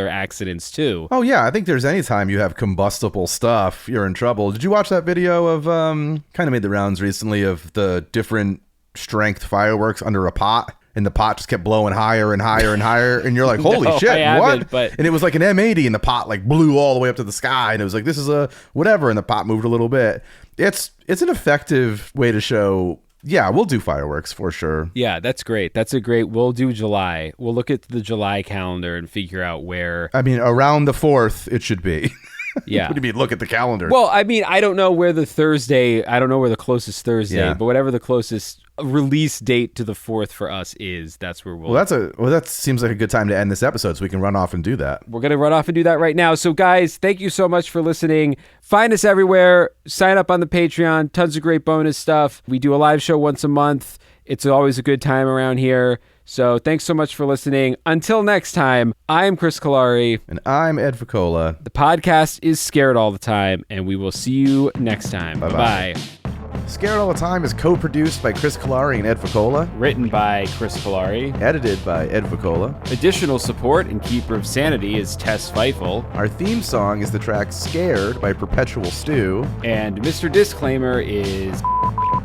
accidents too. Oh yeah, I think there's any time you have combustible stuff, you're in trouble. Did you watch that video of kind of made the rounds recently of the different strength fireworks under a pot? And the pot just kept blowing higher and higher and higher. And you're like, holy shit, what? And it was like an M80 and the pot like blew all the way up to the sky. And it was like, this is a whatever. And the pot moved a little bit. It's an effective way to show, yeah, we'll do fireworks for sure. Yeah, that's great. We'll do July. We'll look at the July calendar and figure out where. I mean, around the 4th, it should be. Yeah. What do you mean, look at the calendar? Well, I mean, I don't know where the closest Thursday, Yeah. but whatever the closest release date to the 4th for us is, that's where we'll... that seems like a good time to end this episode so we can run off and do that. We're going to run off and do that right now. So guys, thank you so much for listening. Find us everywhere. Sign up on the Patreon. Tons of great bonus stuff. We do a live show once a month. It's always a good time around here. So thanks so much for listening. Until next time, I am Chris Cullari. And I'm Ed Voccola. The podcast is Scared All the Time, and we will see you next time. Bye-bye. Bye-bye. Scared All the Time is co-produced by Chris Cullari and Ed Voccola. Written by Chris Cullari. Edited by Ed Voccola. Additional support and keeper of sanity is Tess Feifel. Our theme song is the track Scared by Perpetual Stew. And Mr. Disclaimer is...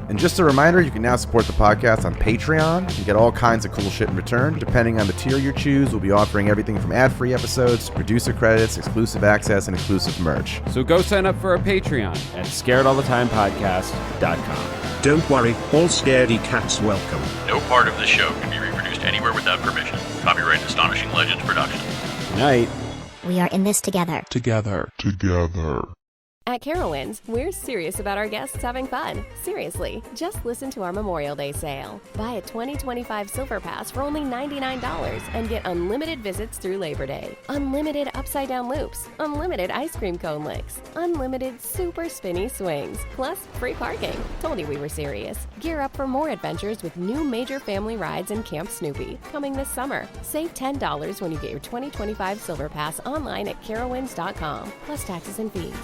And just a reminder, you can now support the podcast on Patreon and get all kinds of cool shit in return. Depending on the tier you choose, we'll be offering everything from ad-free episodes to producer credits, exclusive access, and exclusive merch. So go sign up for our Patreon at scaredallthetimepodcast.com. Don't worry, all scaredy cats welcome. No part of this show can be reproduced anywhere without permission. Copyright Astonishing Legends Productions. Good night. We are in this together. Together. At Carowinds, we're serious about our guests having fun. Seriously, just listen to our Memorial Day sale. Buy a 2025 Silver Pass for only $99 and get unlimited visits through Labor Day. Unlimited upside-down loops. Unlimited ice cream cone licks. Unlimited super spinny swings. Plus, free parking. Told you we were serious. Gear up for more adventures with new major family rides and Camp Snoopy coming this summer. Save $10 when you get your 2025 Silver Pass online at carowinds.com, plus taxes and fees.